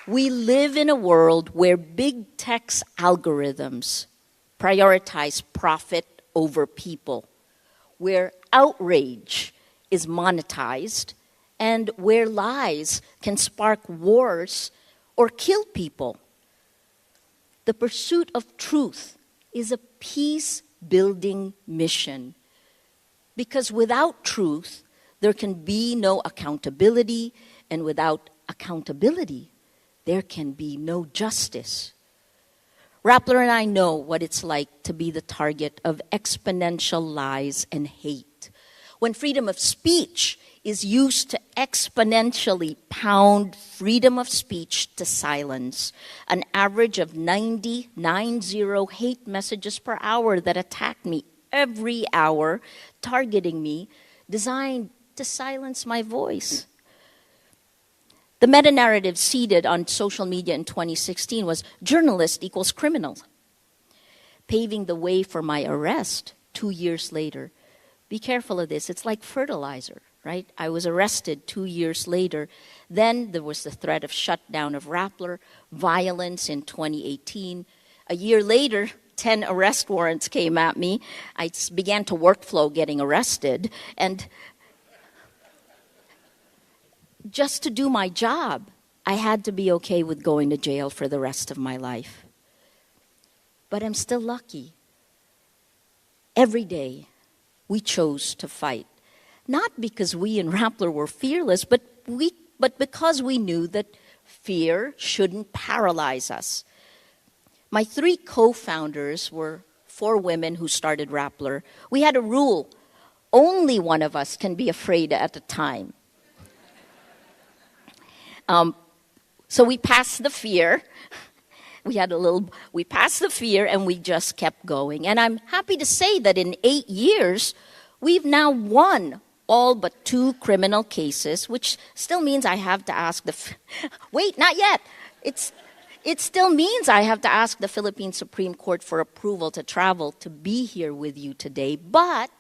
We live in a world where big tech's algorithms prioritize profit over people, where outrage is monetized, and where lies can spark wars or kill people. The pursuit of truth is a peace-building mission, because without truth, there can be no accountability, and without accountability, there can be no justice. Rappler and I know what it's like to be the target of exponential lies and hate. When freedom of speech is used to exponentially pound freedom of speech to silence, an average of 90 hate messages per hour that attack me every hour, targeting me, designed to silence my voice. The meta-narrative seeded on social media in 2016 was journalist equals criminal, paving the way for my arrest 2 years later. Be careful of this. It's like fertilizer, right? I was arrested 2 years later. Then there was the threat of shutdown of Rappler, violence in 2018. A year later, 10 arrest warrants came at me. I began to workflow getting arrested. And just to do my job, I had to be okay with going to jail for the rest of my life. But I'm still lucky. Every day, we chose to fight. Not because we in Rappler were fearless, but because we knew that fear shouldn't paralyze us. My 3 co-founders were 4 women who started Rappler. We had a rule: only one of us can be afraid at a time. So we passed the fear. We passed the fear and we just kept going. And I'm happy to say that in 8 years, we've now won all but 2 criminal cases, which still means I have to ask wait, not yet. It still means I have to ask the Philippine Supreme Court for approval to travel to be here with you today. But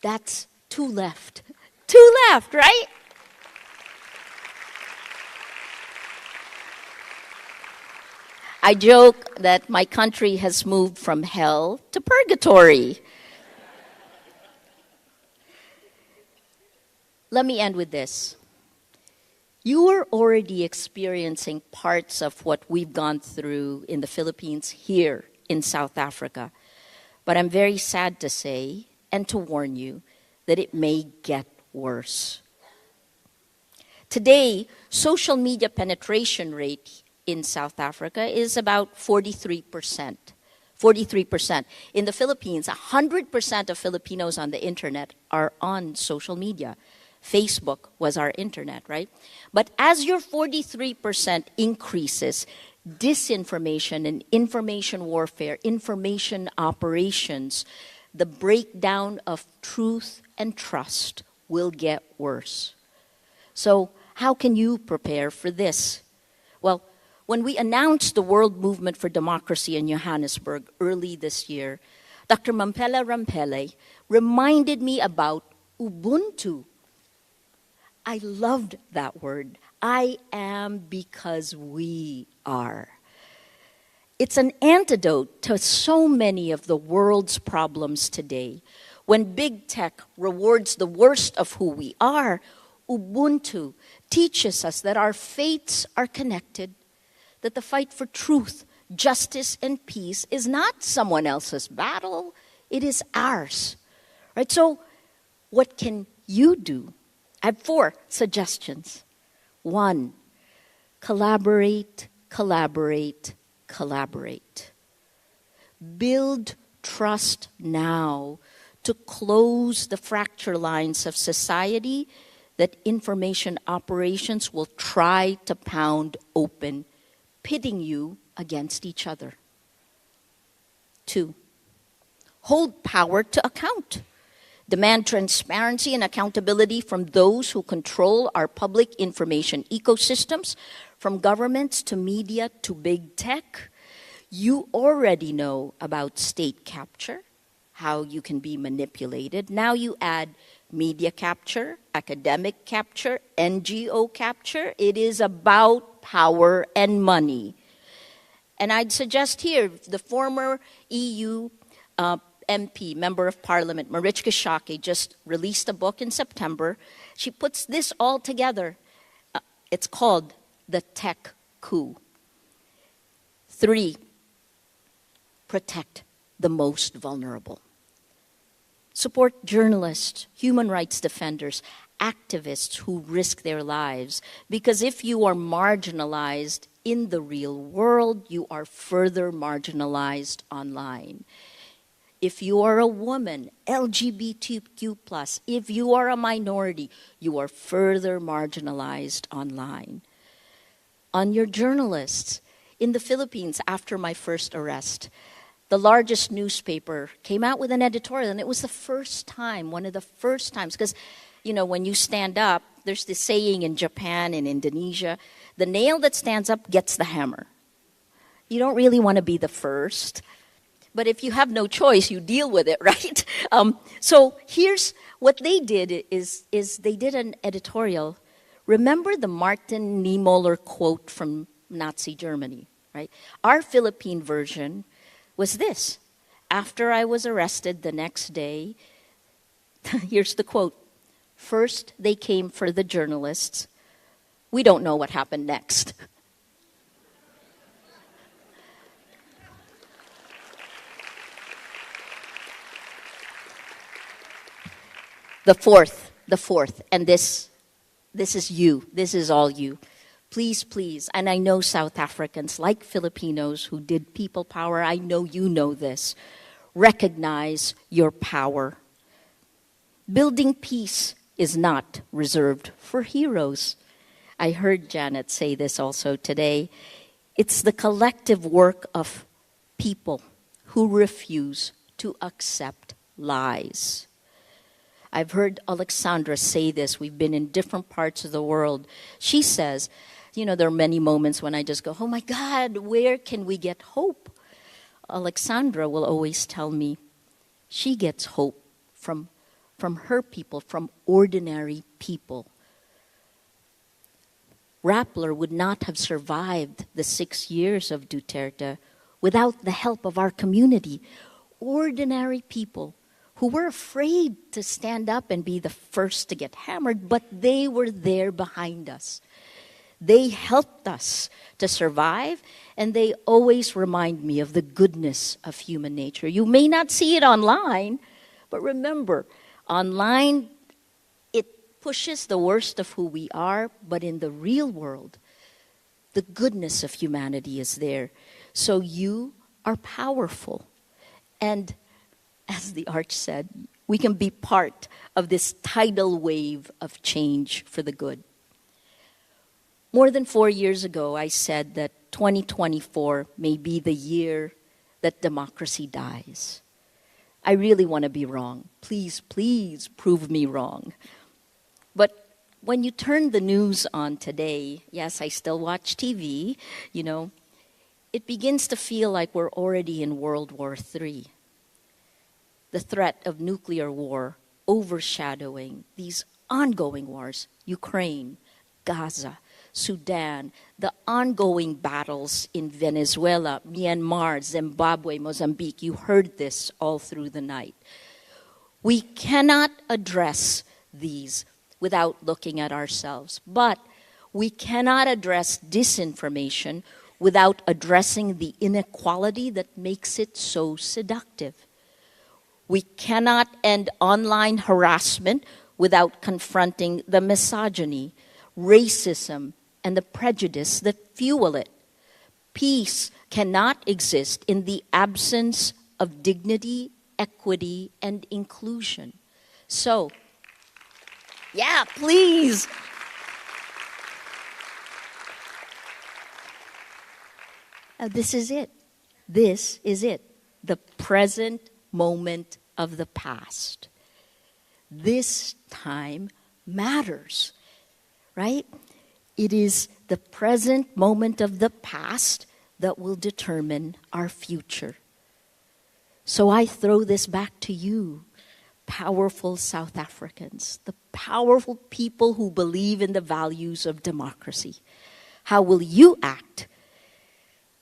that's 2 left. 2 left, right? I joke that my country has moved from hell to purgatory. Let me end with this. You are already experiencing parts of what we've gone through in the Philippines here in South Africa. But I'm very sad to say, and to warn you, that it may get worse. Today, social media penetration rate in South Africa is about 43%. 43%. In the Philippines, 100% of Filipinos on the internet are on social media. Facebook was our internet, right? But as your 43% increases, disinformation and information warfare, information operations, the breakdown of truth and trust will get worse. So how can you prepare for this? Well, when we announced the World Movement for Democracy in Johannesburg early this year, Dr. Mampela Rampele reminded me about Ubuntu. I loved that word. I am because we are. It's an antidote to so many of the world's problems today. When big tech rewards the worst of who we are, Ubuntu teaches us that our fates are connected, that the fight for truth, justice, and peace is not someone else's battle, it is ours. Right? So, what can you do? I have 4 suggestions. 1, collaborate, collaborate, collaborate. Build trust now to close the fracture lines of society that information operations will try to pound open, pitting you against each other. 2, hold power to account. Demand transparency and accountability from those who control our public information ecosystems, from governments to media to big tech. You already know about state capture, how you can be manipulated. Now you add media capture, academic capture, NGO capture. It is about power and money. And I'd suggest here, the former EU MP, Member of Parliament, Matviichuk, just released a book in September. She puts this all together. It's called The Tech Coup. 3, protect the most vulnerable. Support journalists, human rights defenders, activists who risk their lives. Because if you are marginalized in the real world, you are further marginalized online. If you are a woman, LGBTQ+, if you are a minority, you are further marginalized online. On your journalists, in the Philippines, after my first arrest, the largest newspaper came out with an editorial, and it was the first time, one of the first times, because, you know, when you stand up, there's this saying in Japan and Indonesia, the nail that stands up gets the hammer. You don't really want to be the first. But if you have no choice, you deal with it, right? So here's what they did is they did an editorial. Remember the Martin Niemöller quote from Nazi Germany, right? Our Philippine version was this. After I was arrested the next day, here's the quote. First, they came for the journalists. We don't know what happened next. The fourth, and this is you, this is all you. Please, please, and I know South Africans, like Filipinos who did people power, I know you know this. Recognize your power. Building peace is not reserved for heroes. I heard Janet say this also today. It's the collective work of people who refuse to accept lies. I've heard Alexandra say this. We've been in different parts of the world. She says, you know, there are many moments when I just go, oh my God, where can we get hope? Alexandra will always tell me she gets hope from her people, from ordinary people. Rappler would not have survived the 6 years of Duterte without the help of our community. Ordinary people who were afraid to stand up and be the first to get hammered, but they were there behind us. They helped us to survive, and they always remind me of the goodness of human nature. You may not see it online, but remember, online, it pushes the worst of who we are, but in the real world, the goodness of humanity is there. So you are powerful. And as the Arch said, we can be part of this tidal wave of change for the good. More than 4 years ago, I said that 2024 may be the year that democracy dies. I really want to be wrong. Please, please prove me wrong. But when you turn the news on today, yes, I still watch TV, you know, it begins to feel like we're already in World War III. The threat of nuclear war overshadowing these ongoing wars, Ukraine, Gaza, Sudan, the ongoing battles in Venezuela, Myanmar, Zimbabwe, Mozambique. You heard this all through the night. We cannot address these without looking at ourselves, but we cannot address disinformation without addressing the inequality that makes it so seductive. We cannot end online harassment without confronting the misogyny, racism, and the prejudice that fuel it. Peace cannot exist in the absence of dignity, equity, and inclusion. So, yeah, please. This is it. This is it. The present moment of the past. This time matters, right? It is the present moment of the past that will determine our future. So I throw this back to you, powerful South Africans, the powerful people who believe in the values of democracy. How will you act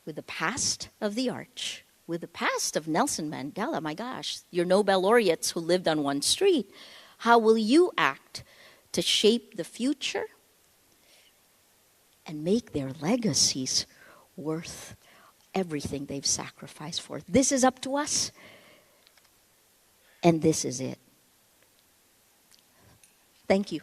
with the past of the Arch, with the past of Nelson Mandela, my gosh, your Nobel laureates who lived on one street? How will you act to shape the future and make their legacies worth everything they've sacrificed for? This is up to us, and this is it. Thank you.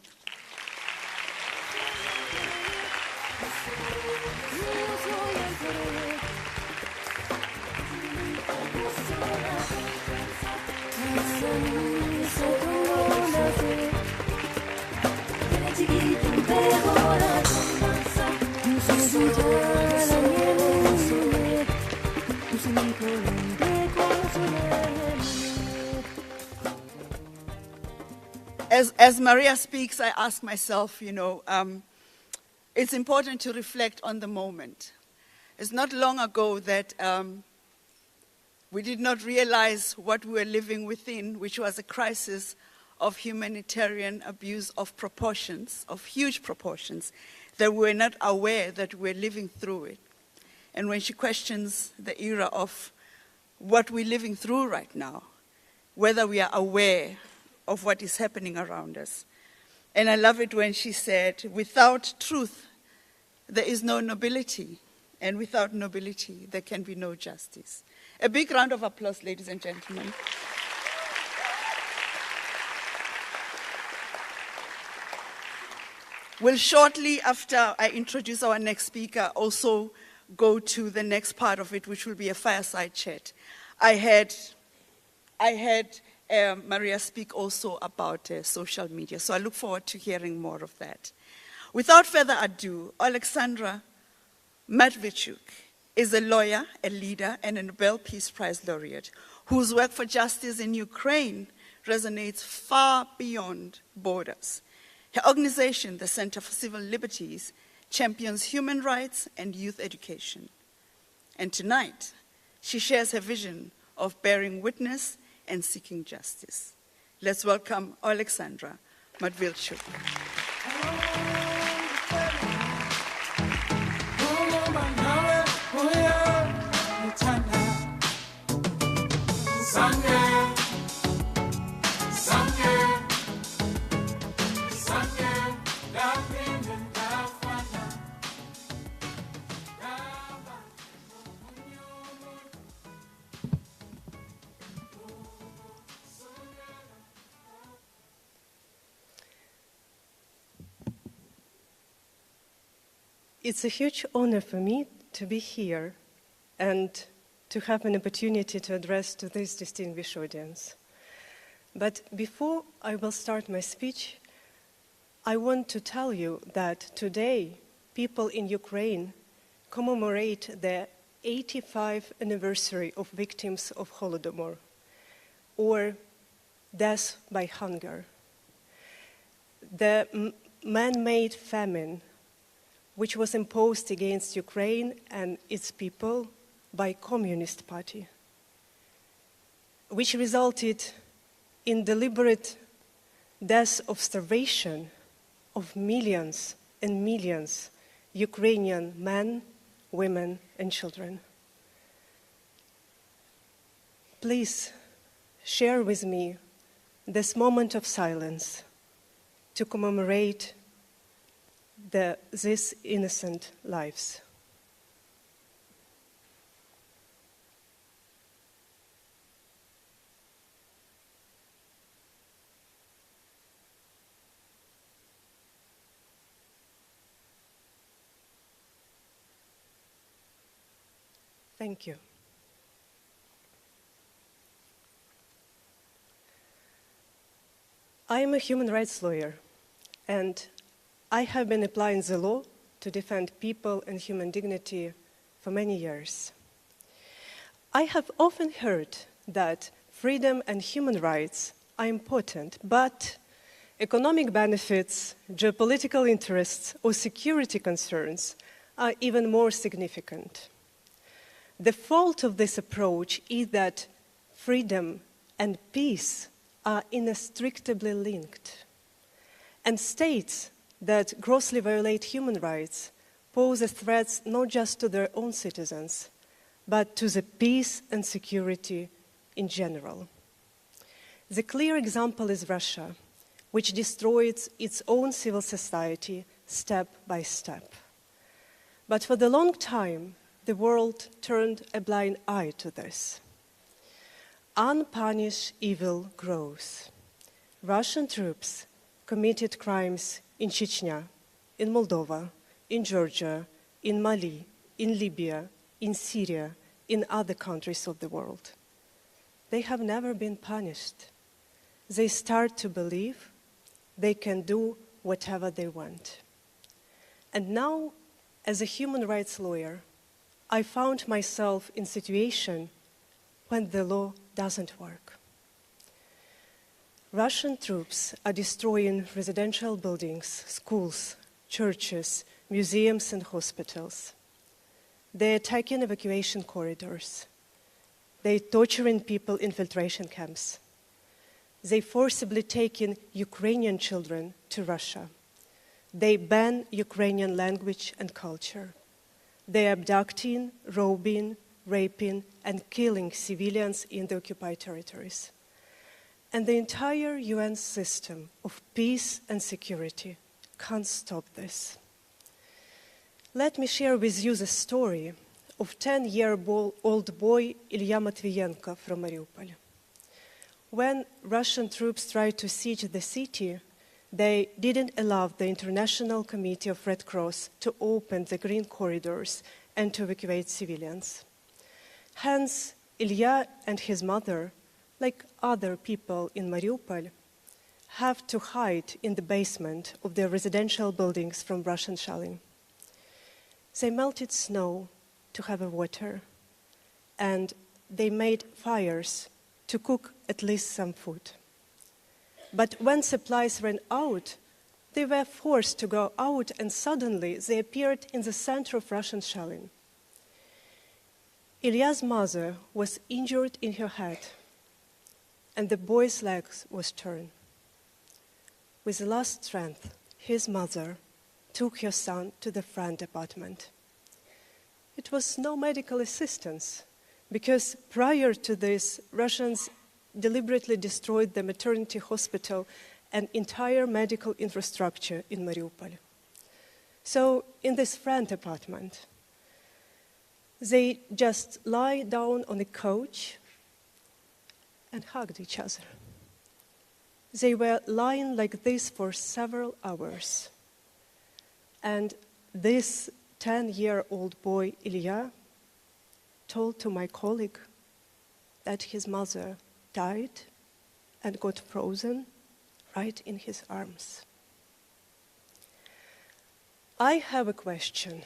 As Maria speaks, I ask myself, it's important to reflect on the moment. It's not long ago that we did not realize what we were living within, which was a crisis of humanitarian abuse of proportions, of huge proportions, that we were not aware that we were living through it. And when she questions the era of what we're living through right now, whether we are aware of what is happening around us. And I love it when she said, without truth, there is no nobility. And without nobility, there can be no justice. A big round of applause, ladies and gentlemen. We'll shortly, after I introduce our next speaker, also go to the next part of it, which will be a fireside chat. I had Maria speak also about social media, so I look forward to hearing more of that. Without further ado, Alexandra Matviichuk is a lawyer, a leader, and a Nobel Peace Prize laureate whose work for justice in Ukraine resonates far beyond borders. Her organization, the Center for Civil Liberties, champions human rights and youth education. And tonight, she shares her vision of bearing witness and seeking justice. Let's welcome Alexandra Matviichuk. It's a huge honor for me to be here and to have an opportunity to address to this distinguished audience. But before I will start my speech, I want to tell you that today people in Ukraine commemorate the 85th anniversary of victims of Holodomor, or death by hunger. The man-made famine which was imposed against Ukraine and its people by Communist Party, which resulted in deliberate death of starvation of millions and millions Ukrainian men, women, and children. Please share with me this moment of silence to commemorate these innocent lives. Thank you. I am a human rights lawyer, and I have been applying the law to defend people and human dignity for many years. I have often heard that freedom and human rights are important, but economic benefits, geopolitical interests, or security concerns are even more significant. The fault of this approach is that freedom and peace are inextricably linked, and states that grossly violate human rights pose threats not just to their own citizens, but to the peace and security in general. The clear example is Russia, which destroys its own civil society step by step. But for the long time, the world turned a blind eye to this. Unpunished evil grows. Russian troops committed crimes in Chechnya, in Moldova, in Georgia, in Mali, in Libya, in Syria, in other countries of the world. They have never been punished. They start to believe they can do whatever they want. And now, as a human rights lawyer, I found myself in a situation when the law doesn't work. Russian troops are destroying residential buildings, schools, churches, museums, and hospitals. They're attacking evacuation corridors. They're torturing people in filtration camps. They forcibly taking Ukrainian children to Russia. They ban Ukrainian language and culture. They are abducting, robbing, raping, and killing civilians in the occupied territories. And the entire UN system of peace and security can't stop this. Let me share with you the story of 10-year-old boy Ilya Matviichuk from Mariupol. When Russian troops tried to siege the city, they didn't allow the International Committee of Red Cross to open the green corridors and to evacuate civilians. Hence, Ilya and his mother, like other people in Mariupol, have to hide in the basement of their residential buildings from Russian shelling. They melted snow to have water, and they made fires to cook at least some food. But when supplies ran out, they were forced to go out, and suddenly they appeared in the center of Russian shelling. Ilya's mother was injured in her head, and the boy's legs was torn. With the last strength, his mother took her son to the front apartment. It was no medical assistance, because prior to this, Russians deliberately destroyed the maternity hospital and entire medical infrastructure in Mariupol. So in this front apartment, they just lie down on a couch and hugged each other. They were lying like this for several hours. And this 10-year-old boy, Ilya, told to my colleague that his mother died and got frozen right in his arms. I have a question.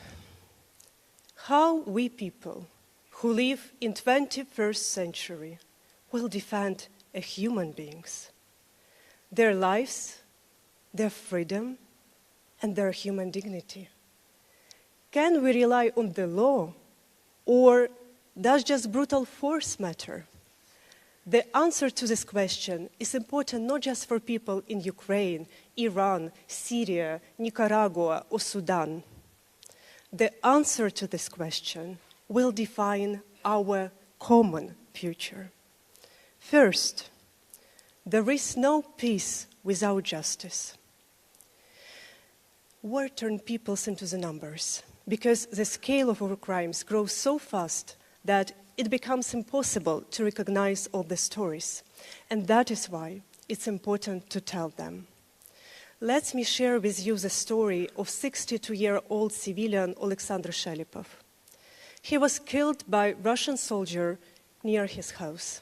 How we people who live in 21st century will defend human beings, their lives, their freedom, and their human dignity? Can we rely on the law, or does just brutal force matter? The answer to this question is important not just for people in Ukraine, Iran, Syria, Nicaragua, or Sudan. The answer to this question will define our common future. First, There is no peace without justice. War turned peoples into the numbers because the scale of our crimes grows so fast that it becomes impossible to recognize all the stories. And that is why it's important to tell them. Let me share with you the story of 62-year-old civilian Alexandra Shelipov. He was killed by Russian soldier near his house.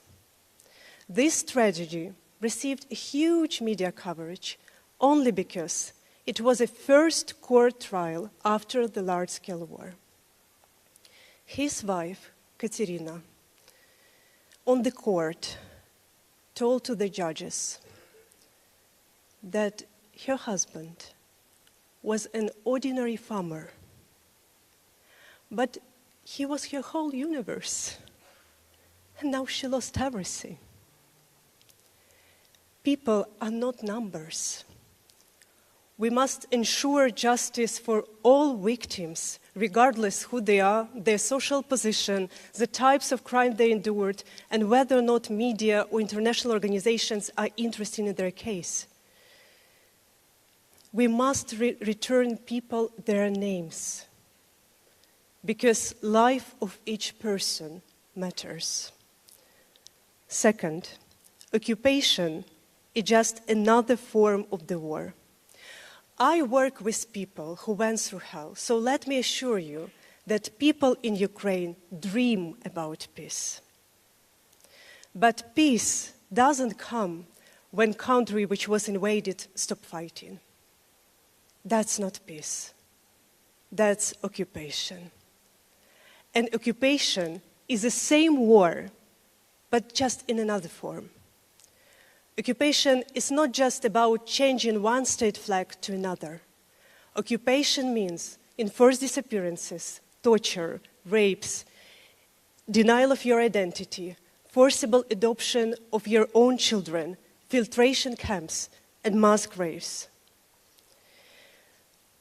This tragedy received a huge media coverage only because it was a first court trial after the large-scale war. His wife, Katerina, on the court, told to the judges that her husband was an ordinary farmer, but he was her whole universe, and now she lost everything. People are not numbers. We must ensure justice for all victims, regardless who they are, their social position, the types of crime they endured, and whether or not media or international organizations are interested in their case. We must return people their names, because life of each person matters. Second, occupation is just another form of the war. I work with people who went through hell, so let me assure you that people in Ukraine dream about peace. But peace doesn't come when country which was invaded stop fighting. That's not peace. That's occupation. And occupation is the same war, but just in another form. Occupation is not just about changing one state flag to another. Occupation means enforced disappearances, torture, rapes, denial of your identity, forcible adoption of your own children, filtration camps, and mass graves.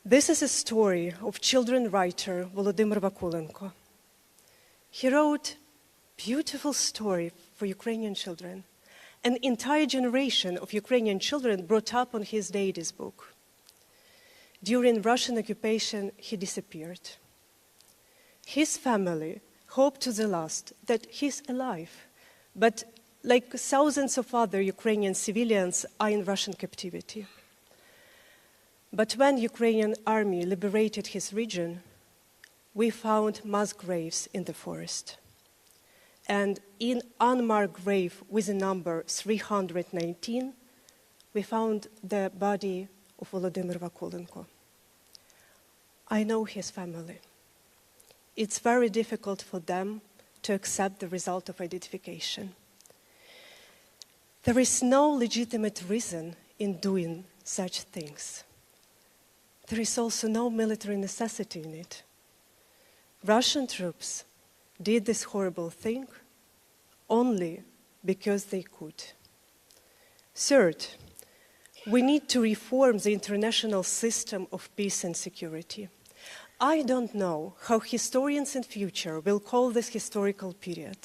This is a story of children's writer Volodymyr Vakulenko. He wrote a beautiful story for Ukrainian children. An entire generation of Ukrainian children brought up on his daddy's book. During Russian occupation, he disappeared. His family hoped to the last that he's alive, but like thousands of other Ukrainian civilians are in Russian captivity. But when Ukrainian army liberated his region, we found mass graves in the forest. And in unmarked grave with the number 319, we found the body of Volodymyr Vakulenko. I know his family. It's very difficult for them to accept the result of identification. There is no legitimate reason in doing such things. There is also no military necessity in it. Russian troops did this horrible thing only because they could. Third, we need to reform the international system of peace and security. I don't know how historians in future will call this historical period,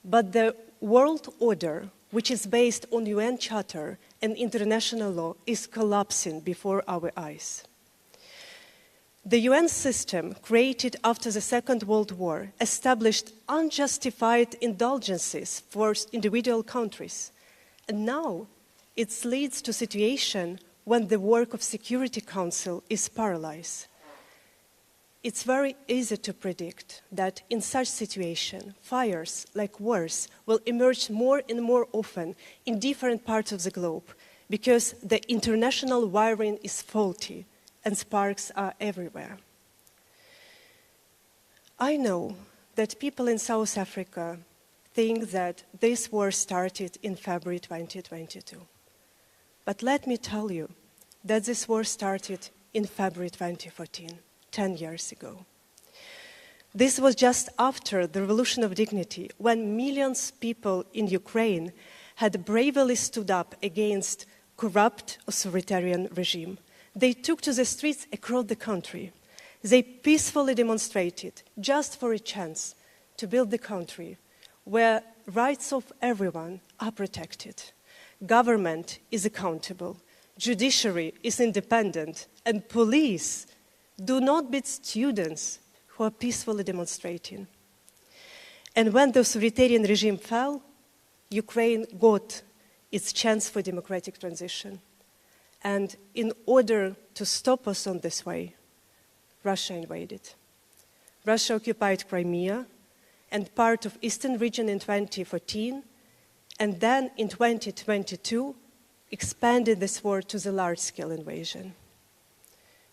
but the world order, which is based on UN Charter and international law, is collapsing before our eyes. The UN system, created after the Second World War, established unjustified indulgences for individual countries. And now it leads to a situation when the work of Security Council is paralyzed. It's very easy to predict that in such situation, fires like wars will emerge more and more often in different parts of the globe because the international wiring is faulty and sparks are everywhere. I know that people in South Africa think that this war started in February 2022. But let me tell you that this war started in February 2014, 10 years ago. This was just after the Revolution of Dignity, when millions of people in Ukraine had bravely stood up against corrupt authoritarian regime. They took to the streets across the country. They peacefully demonstrated just for a chance to build the country where rights of everyone are protected. government is accountable, judiciary is independent, and police do not beat students who are peacefully demonstrating. And when the authoritarian regime fell, Ukraine got its chance for democratic transition. And in order to stop us on this way, Russia invaded. Russia occupied Crimea and part of Eastern region in 2014, and then in 2022 expanded this war to the large-scale invasion.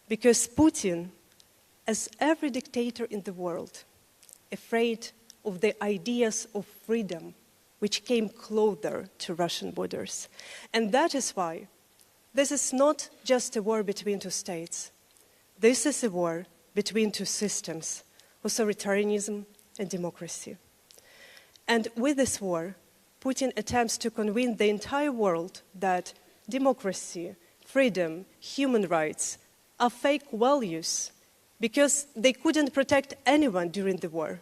Because Putin, as every dictator in the world, afraid of the ideas of freedom which came closer to Russian borders. And that is why this is not just a war between two states. This is a war between two systems, authoritarianism and democracy. And with this war, Putin attempts to convince the entire world that democracy, freedom, human rights are fake values because they couldn't protect anyone during the war.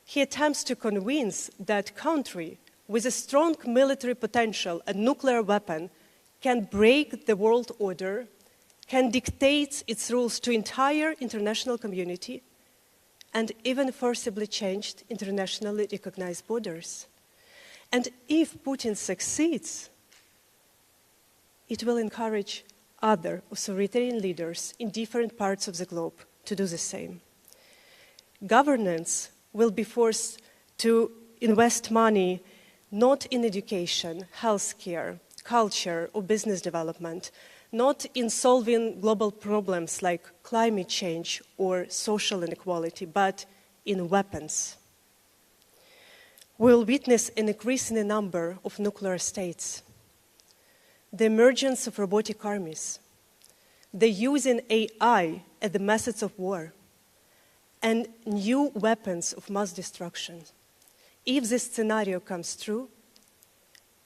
He attempts to convince that country with a strong military potential and nuclear weapon can break the world order, can dictate its rules to entire international community, and even forcibly changed internationally recognized borders. And if Putin succeeds, it will encourage other authoritarian leaders in different parts of the globe to do the same. Governance will be forced to invest money not in education, healthcare, culture, or business development, not in solving global problems like climate change or social inequality, but in weapons. We'll witness an increase in the number of nuclear states, the emergence of robotic armies, the use in AI as the methods of war, and new weapons of mass destruction. If this scenario comes true,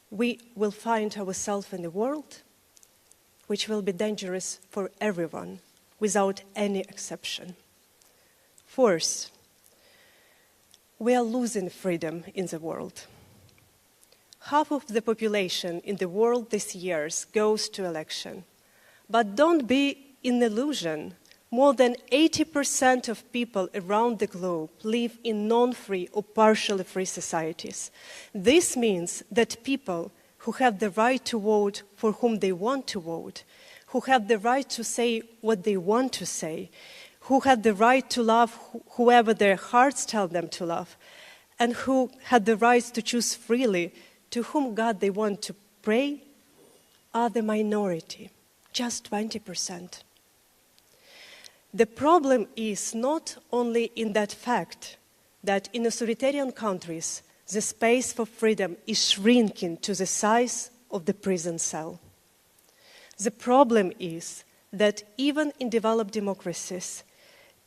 we will find ourselves in a world which will be dangerous for everyone, without any exception. Fourth, we are losing freedom in the world. Half of the population in the world this year goes to election. But don't be in illusion. More than 80% of people around the globe live in non-free or partially free societies. This means that people who have the right to vote for whom they want to vote, who have the right to say what they want to say, who have the right to love whoever their hearts tell them to love, and who have the right to choose freely to whom God they want to pray, are the minority, just 20%. The problem is not only in that fact that in authoritarian countries, the space for freedom is shrinking to the size of the prison cell. The problem is that even in developed democracies,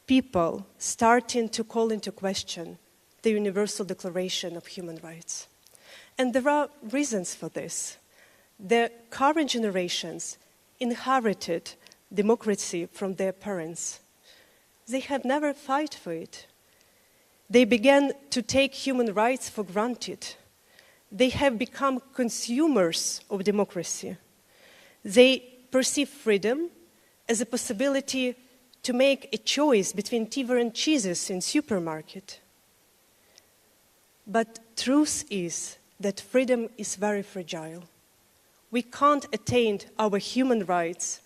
people starting to call into question the Universal Declaration of Human Rights. And there are reasons for this. The current generations inherited democracy from their parents. They have never fought for it. They began to take human rights for granted. They have become consumers of democracy. They perceive freedom as a possibility to make a choice between different cheeses in supermarket. But truth is that freedom is very fragile. We can't attain our human rights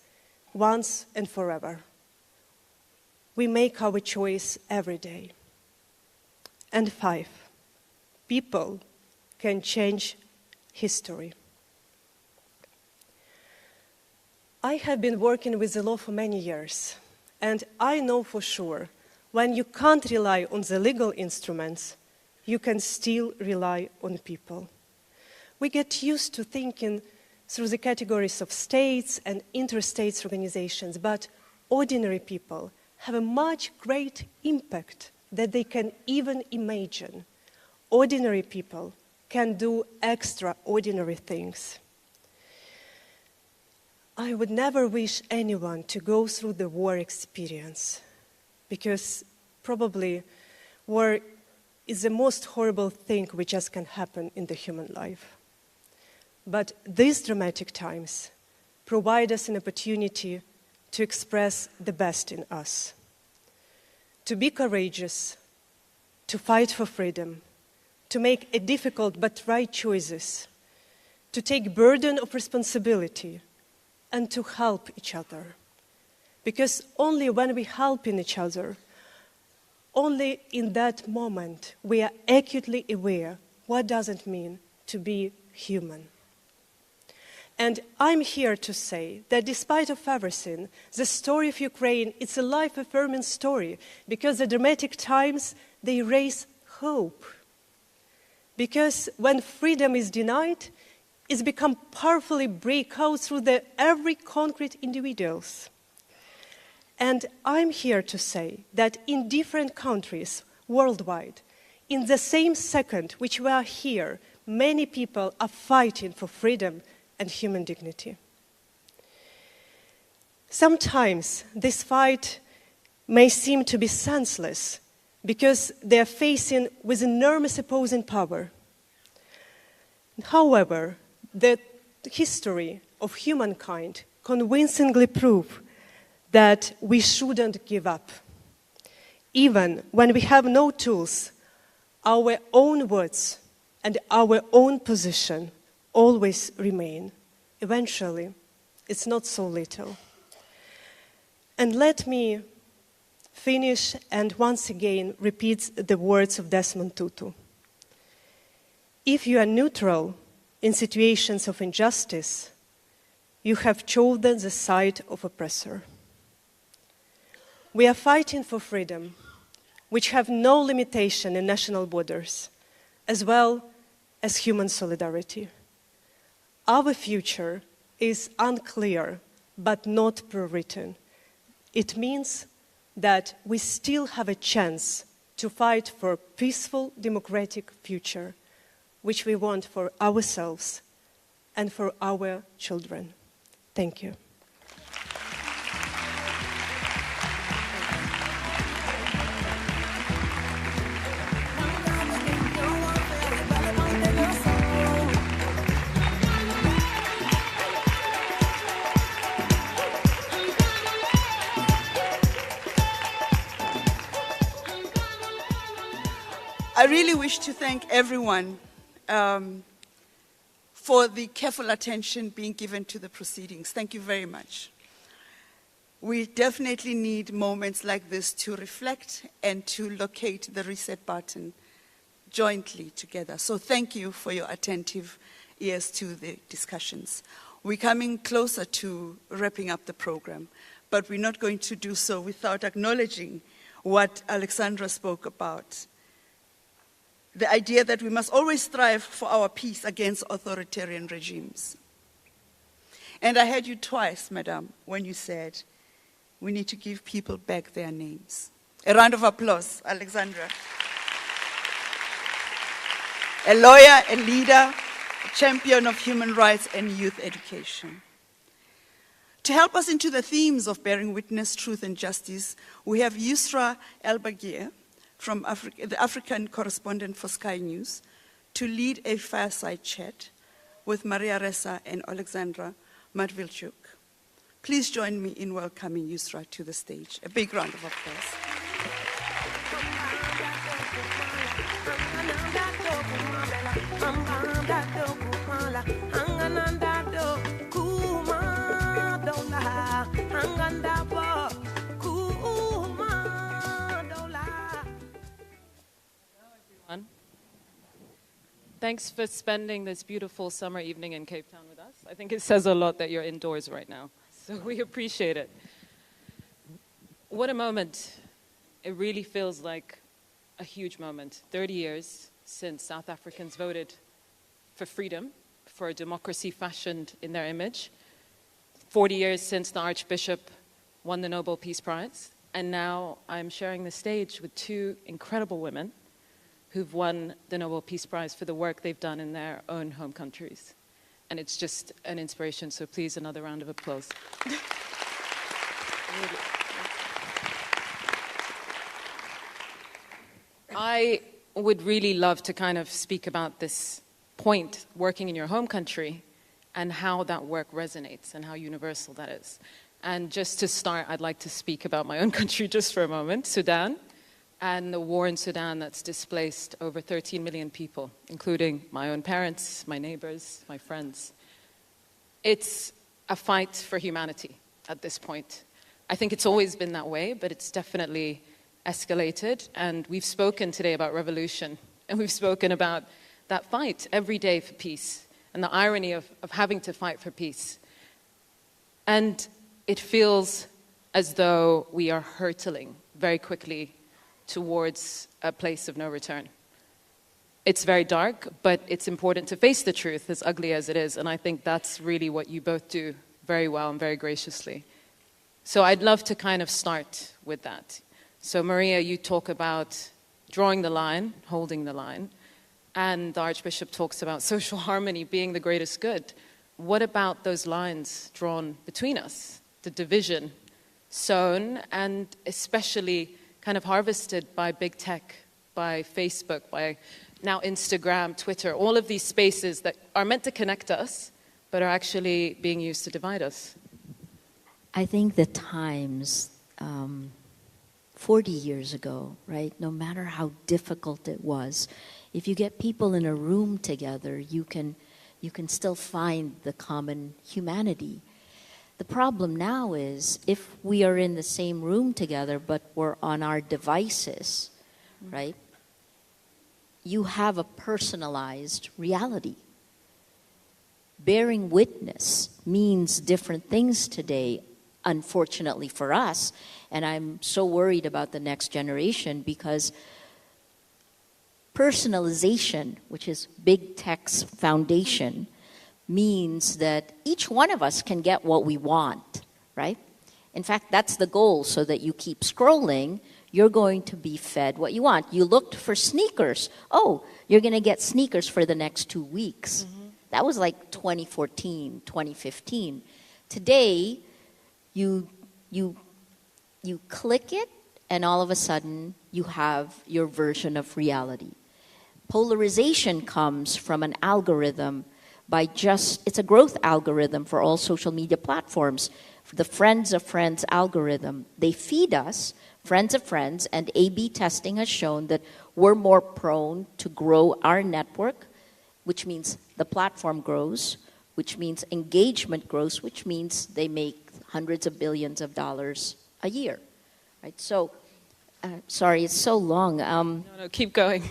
once and forever. We make our choice every day. And 5, people can change history. I have been working with the law for many years, and I know for sure when you can't rely on the legal instruments, you can still rely on people. We get used to thinking through the categories of states and interstate organizations, but ordinary people have a much greater impact than they can even imagine. Ordinary people can do extraordinary things. I would never wish anyone to go through the war experience, because probably war is the most horrible thing which just can happen in the human life. But these dramatic times provide us an opportunity to express the best in us, to be courageous, to fight for freedom, to make a difficult but right choices, to take burden of responsibility, and to help each other. Because only when we help in each other, only in that moment we are acutely aware what does it mean to be human. And I'm here to say that despite of everything, the story of Ukraine, it's a life-affirming story because the dramatic times, they raise hope. Because when freedom is denied, it's become powerfully break out through every concrete individuals. And I'm here to say that in different countries worldwide, in the same second which we are here, many people are fighting for freedom and human dignity. Sometimes this fight may seem to be senseless because they are facing with enormous opposing power. However, the history of humankind convincingly proves that we shouldn't give up. Even when we have no tools, our own words and our own position always remain. Eventually, it's not so little. And let me finish and once again repeat the words of Desmond Tutu. If you are neutral in situations of injustice, you have chosen the side of oppressor. We are fighting for freedom, which have no limitation in national borders, as well as human solidarity. Our future is unclear, but not pre-written. It means that we still have a chance to fight for a peaceful, democratic future, which we want for ourselves and for our children. Thank you. I really wish to thank everyone for the careful attention being given to the proceedings. Thank you very much. We definitely need moments like this to reflect and to locate the reset button jointly together. So thank you for your attentive ears to the discussions. We're coming closer to wrapping up the program, but we're not going to do so without acknowledging what Alexandra spoke about. The idea that we must always strive for our peace against authoritarian regimes. And I heard you twice, Madam, when you said, we need to give people back their names. A round of applause, Alexandra. A lawyer, a leader, a champion of human rights and youth education. To help us into the themes of bearing witness, truth and justice, we have Yusra El-Bagir, from the African correspondent for Sky News, to lead a fireside chat with Maria Ressa and Alexandra Matviichuk. Please join me in welcoming Yusra to the stage. A big round of applause. Thanks for spending this beautiful summer evening in Cape Town with us. I think it says a lot that you're indoors right now, so we appreciate it. What a moment. It really feels like a huge moment. 30 years since South Africans voted for freedom, for a democracy fashioned in their image. 40 years since the Archbishop won the Nobel Peace Prize. And now I'm sharing the stage with two incredible women who've won the Nobel Peace Prize for the work they've done in their own home countries. And it's just an inspiration, so please, another round of applause. I would really love to kind of speak about this point, working in your home country, and how that work resonates and how universal that is. And just to start, I'd like to speak about my own country just for a moment, Sudan, and the war in Sudan that's displaced over 13 million people, including my own parents, my neighbors, my friends. It's a fight for humanity at this point. I think it's always been that way, but it's definitely escalated. And we've spoken today about revolution, and we've spoken about that fight every day for peace, and the irony of having to fight for peace. And it feels as though we are hurtling very quickly towards a place of no return. It's very dark, but it's important to face the truth, as ugly as it is, and I think that's really what you both do very well and very graciously. So I'd love to kind of start with that. So Maria, you talk about drawing the line, holding the line, and the Archbishop talks about social harmony being the greatest good. What about those lines drawn between us, the division sown and especially kind of harvested by big tech, by Facebook, by now Instagram, Twitter, all of these spaces that are meant to connect us, but are actually being used to divide us? I think the times 40 years ago, right, no matter how difficult it was, if you get people in a room together, you can still find the common humanity. The problem now is if we are in the same room together, but we're on our devices, right? You have a personalized reality. Bearing witness means different things today, unfortunately for us. And I'm so worried about the next generation because personalization, which is big tech's foundation, means that each one of us can get what we want, right? In fact, that's the goal, so that you keep scrolling, you're going to be fed what you want. You looked for sneakers. Oh, you're going to get sneakers for the next 2 weeks. Mm-hmm. That was like 2014, 2015. Today, you click it, and all of a sudden, you have your version of reality. Polarization comes from an algorithm it's a growth algorithm for all social media platforms. The Friends of Friends algorithm, they feed us friends of friends, and A/B testing has shown that we're more prone to grow our network, which means the platform grows, which means engagement grows, which means they make hundreds of billions of dollars a year. Right? So, sorry, it's so long. No, keep going.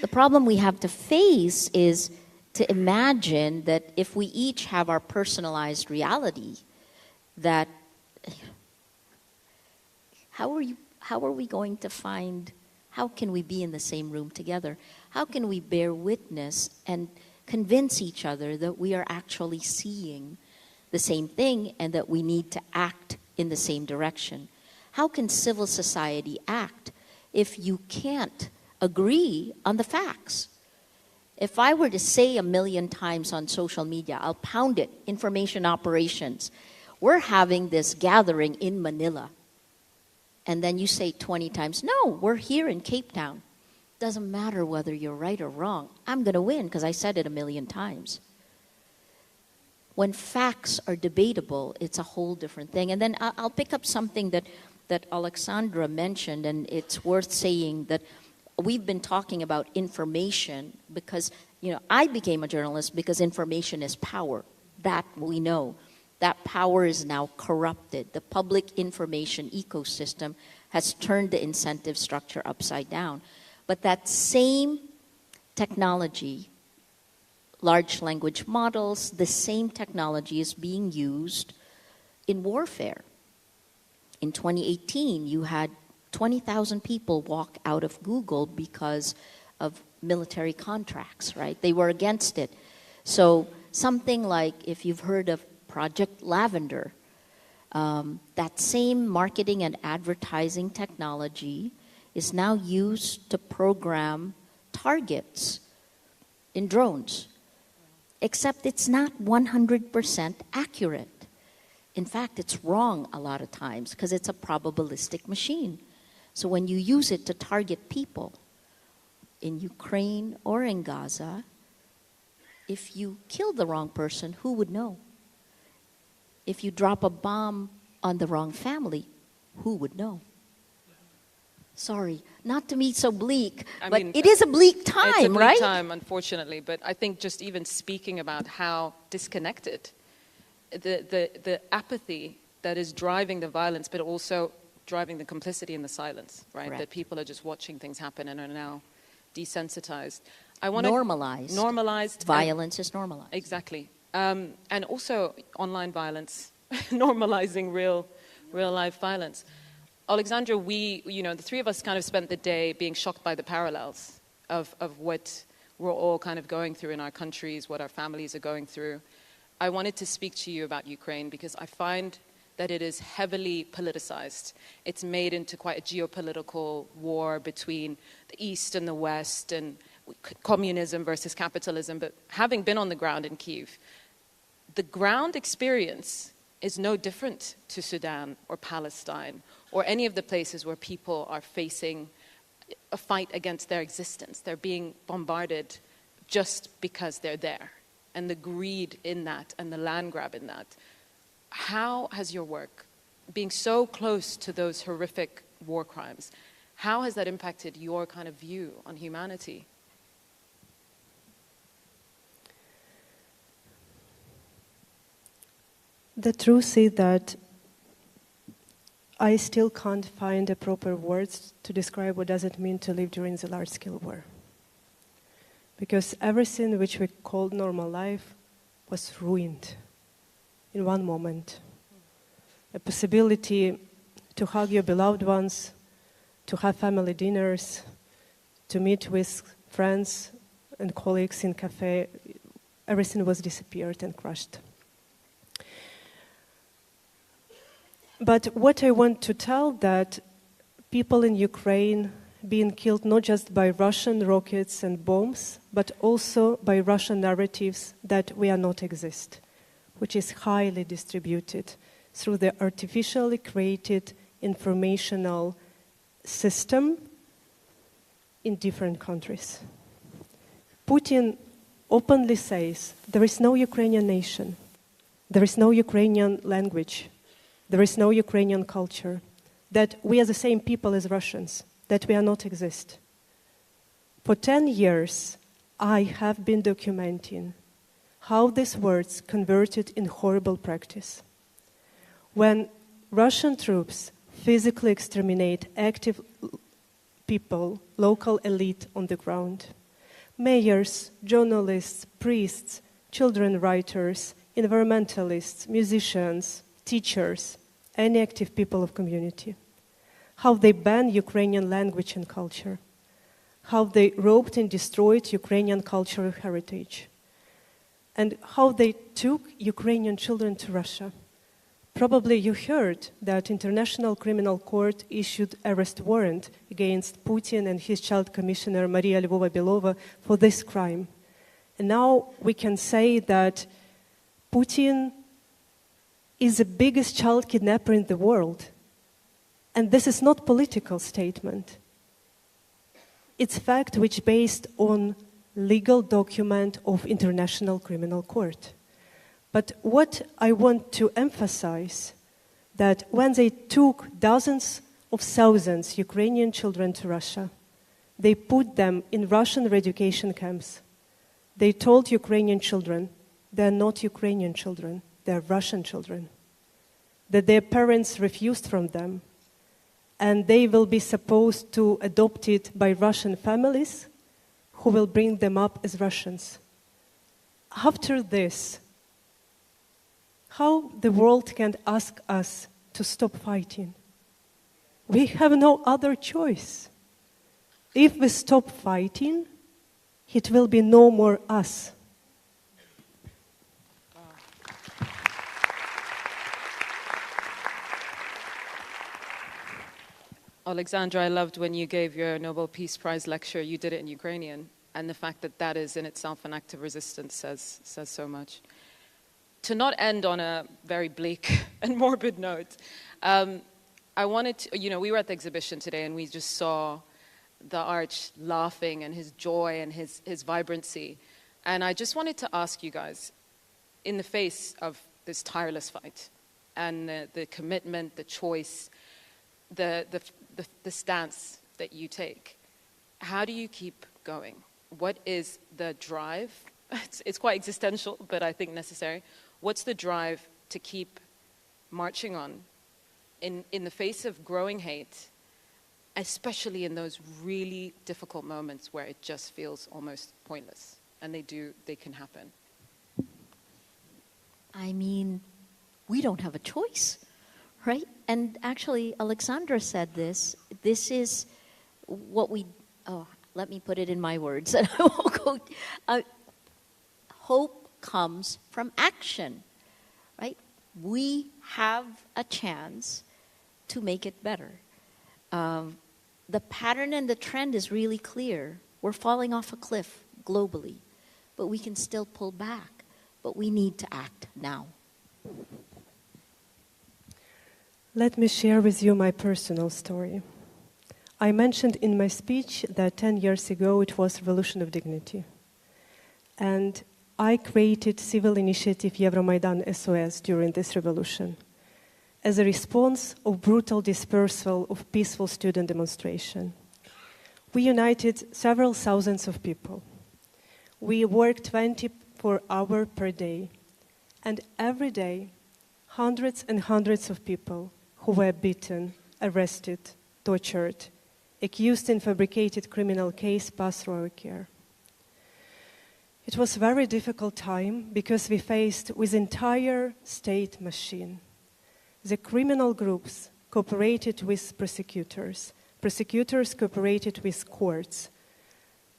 The problem we have to face is to imagine that if we each have our personalized reality, that how are we going to find, how can we be in the same room together? How can we bear witness and convince each other that we are actually seeing the same thing and that we need to act in the same direction? How can civil society act if you can't agree on the facts? If I were to say 1 million times on social media, I'll pound it, information operations, we're having this gathering in Manila. And then you say 20 times, no, we're here in Cape Town. Doesn't matter whether you're right or wrong. I'm going to win because I said it 1 million times. When facts are debatable, it's a whole different thing. And then I'll pick up something that Alexandra mentioned, and it's worth saying that we've been talking about information because, I became a journalist because information is power. That we know. That power is now corrupted. The public information ecosystem has turned the incentive structure upside down. But that same technology, large language models, the same technology is being used in warfare. In 2018, you had 20,000 people walk out of Google because of military contracts, right? They were against it. So something like, if you've heard of Project Lavender, that same marketing and advertising technology is now used to program targets in drones. Except it's not 100% accurate. In fact, it's wrong a lot of times because it's a probabilistic machine. So when you use it to target people in Ukraine or in Gaza, If you kill the wrong person, who would know? If you drop a bomb on the wrong family, who would know? Sorry, not to be so bleak, but it is a bleak time, it's a bleak right? time, unfortunately. But I think just even speaking about how disconnected, the apathy that is driving the violence, but also driving the complicity and the silence, right? Correct. That people are just watching things happen and are now desensitized. Normalized. Normalized. Violence is normalized. Exactly. And also online violence, normalizing real life violence. Alexandra, the three of us kind of spent the day being shocked by the parallels of what we're all kind of going through in our countries, what our families are going through. I wanted to speak to you about Ukraine because I find that it is heavily politicized. It's made into quite a geopolitical war between the East and the West and communism versus capitalism. But having been on the ground in Kyiv, the ground experience is no different to Sudan or Palestine or any of the places where people are facing a fight against their existence. They're being bombarded just because they're there. And the greed in that and the land grab in that. How has your work, being so close to those horrific war crimes, how has that impacted your kind of view on humanity? The truth is that I still can't find the proper words to describe what does it mean to live during the large-scale war. Because everything which we called normal life was ruined in one moment. The possibility to hug your beloved ones, to have family dinners, to meet with friends and colleagues in cafe, everything was disappeared and crushed. But what I want to tell that people in Ukraine being killed not just by Russian rockets and bombs, but also by Russian narratives that we are not exist, which is highly distributed through the artificially created informational system in different countries. Putin openly says there is no Ukrainian nation, there is no Ukrainian language, there is no Ukrainian culture, that we are the same people as Russians, that we are not exist. For 10 years, I have been documenting how these words converted in horrible practice. When Russian troops physically exterminate active people, local elite on the ground, mayors, journalists, priests, children writers, environmentalists, musicians, teachers, any active people of community, how they banned Ukrainian language and culture, how they robbed and destroyed Ukrainian cultural heritage, and how they took Ukrainian children to Russia. Probably you heard that International Criminal Court issued arrest warrant against Putin and his child commissioner Maria Lvova-Belova for this crime. And now we can say that Putin is the biggest child kidnapper in the world. And this is not political statement. It's fact which based on legal document of International Criminal Court. But what I want to emphasize, that when they took dozens of thousands Ukrainian children to Russia, they put them in Russian re-education camps. They told Ukrainian children, they're not Ukrainian children, they're Russian children, that their parents refused from them, and they will be supposed to adopt it by Russian families who will bring them up as Russians. After this, how the world can ask us to stop fighting? We have no other choice. If we stop fighting, it will be no more us. Alexandra, I loved when you gave your Nobel Peace Prize lecture, you did it in Ukrainian, and the fact that that is in itself an act of resistance says so much. To not end on a very bleak and morbid note, I wanted to, we were at the exhibition today and we just saw the Arch laughing and his joy and his vibrancy. And I just wanted to ask you guys, in the face of this tireless fight and the commitment, the choice, the stance that you take, how do you keep going? What is the drive? It's quite existential, but I think necessary. What's the drive to keep marching on in the face of growing hate, especially in those really difficult moments where it just feels almost pointless? And they can happen. I mean, we don't have a choice, right? And actually, Alexandra said this. This is what let me put it in my words, and I won't go. Hope comes from action, right? We have a chance to make it better. The pattern and the trend is really clear. We're falling off a cliff globally, but we can still pull back. But we need to act now. Let me share with you my personal story. I mentioned in my speech that 10 years ago it was Revolution of Dignity. And I created civil initiative Euromaidan SOS during this revolution as a response of brutal dispersal of peaceful student demonstration. We united several thousands of people. We worked 24 hours per day, and every day, hundreds and hundreds of people who were beaten, arrested, tortured, accused in fabricated criminal case passed through our care. It was a very difficult time because we faced with entire state machine. The criminal groups cooperated with prosecutors. Prosecutors cooperated with courts.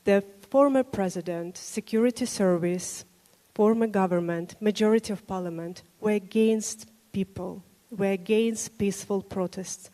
The former president, security service, former government, majority of parliament were against people, were against peaceful protests,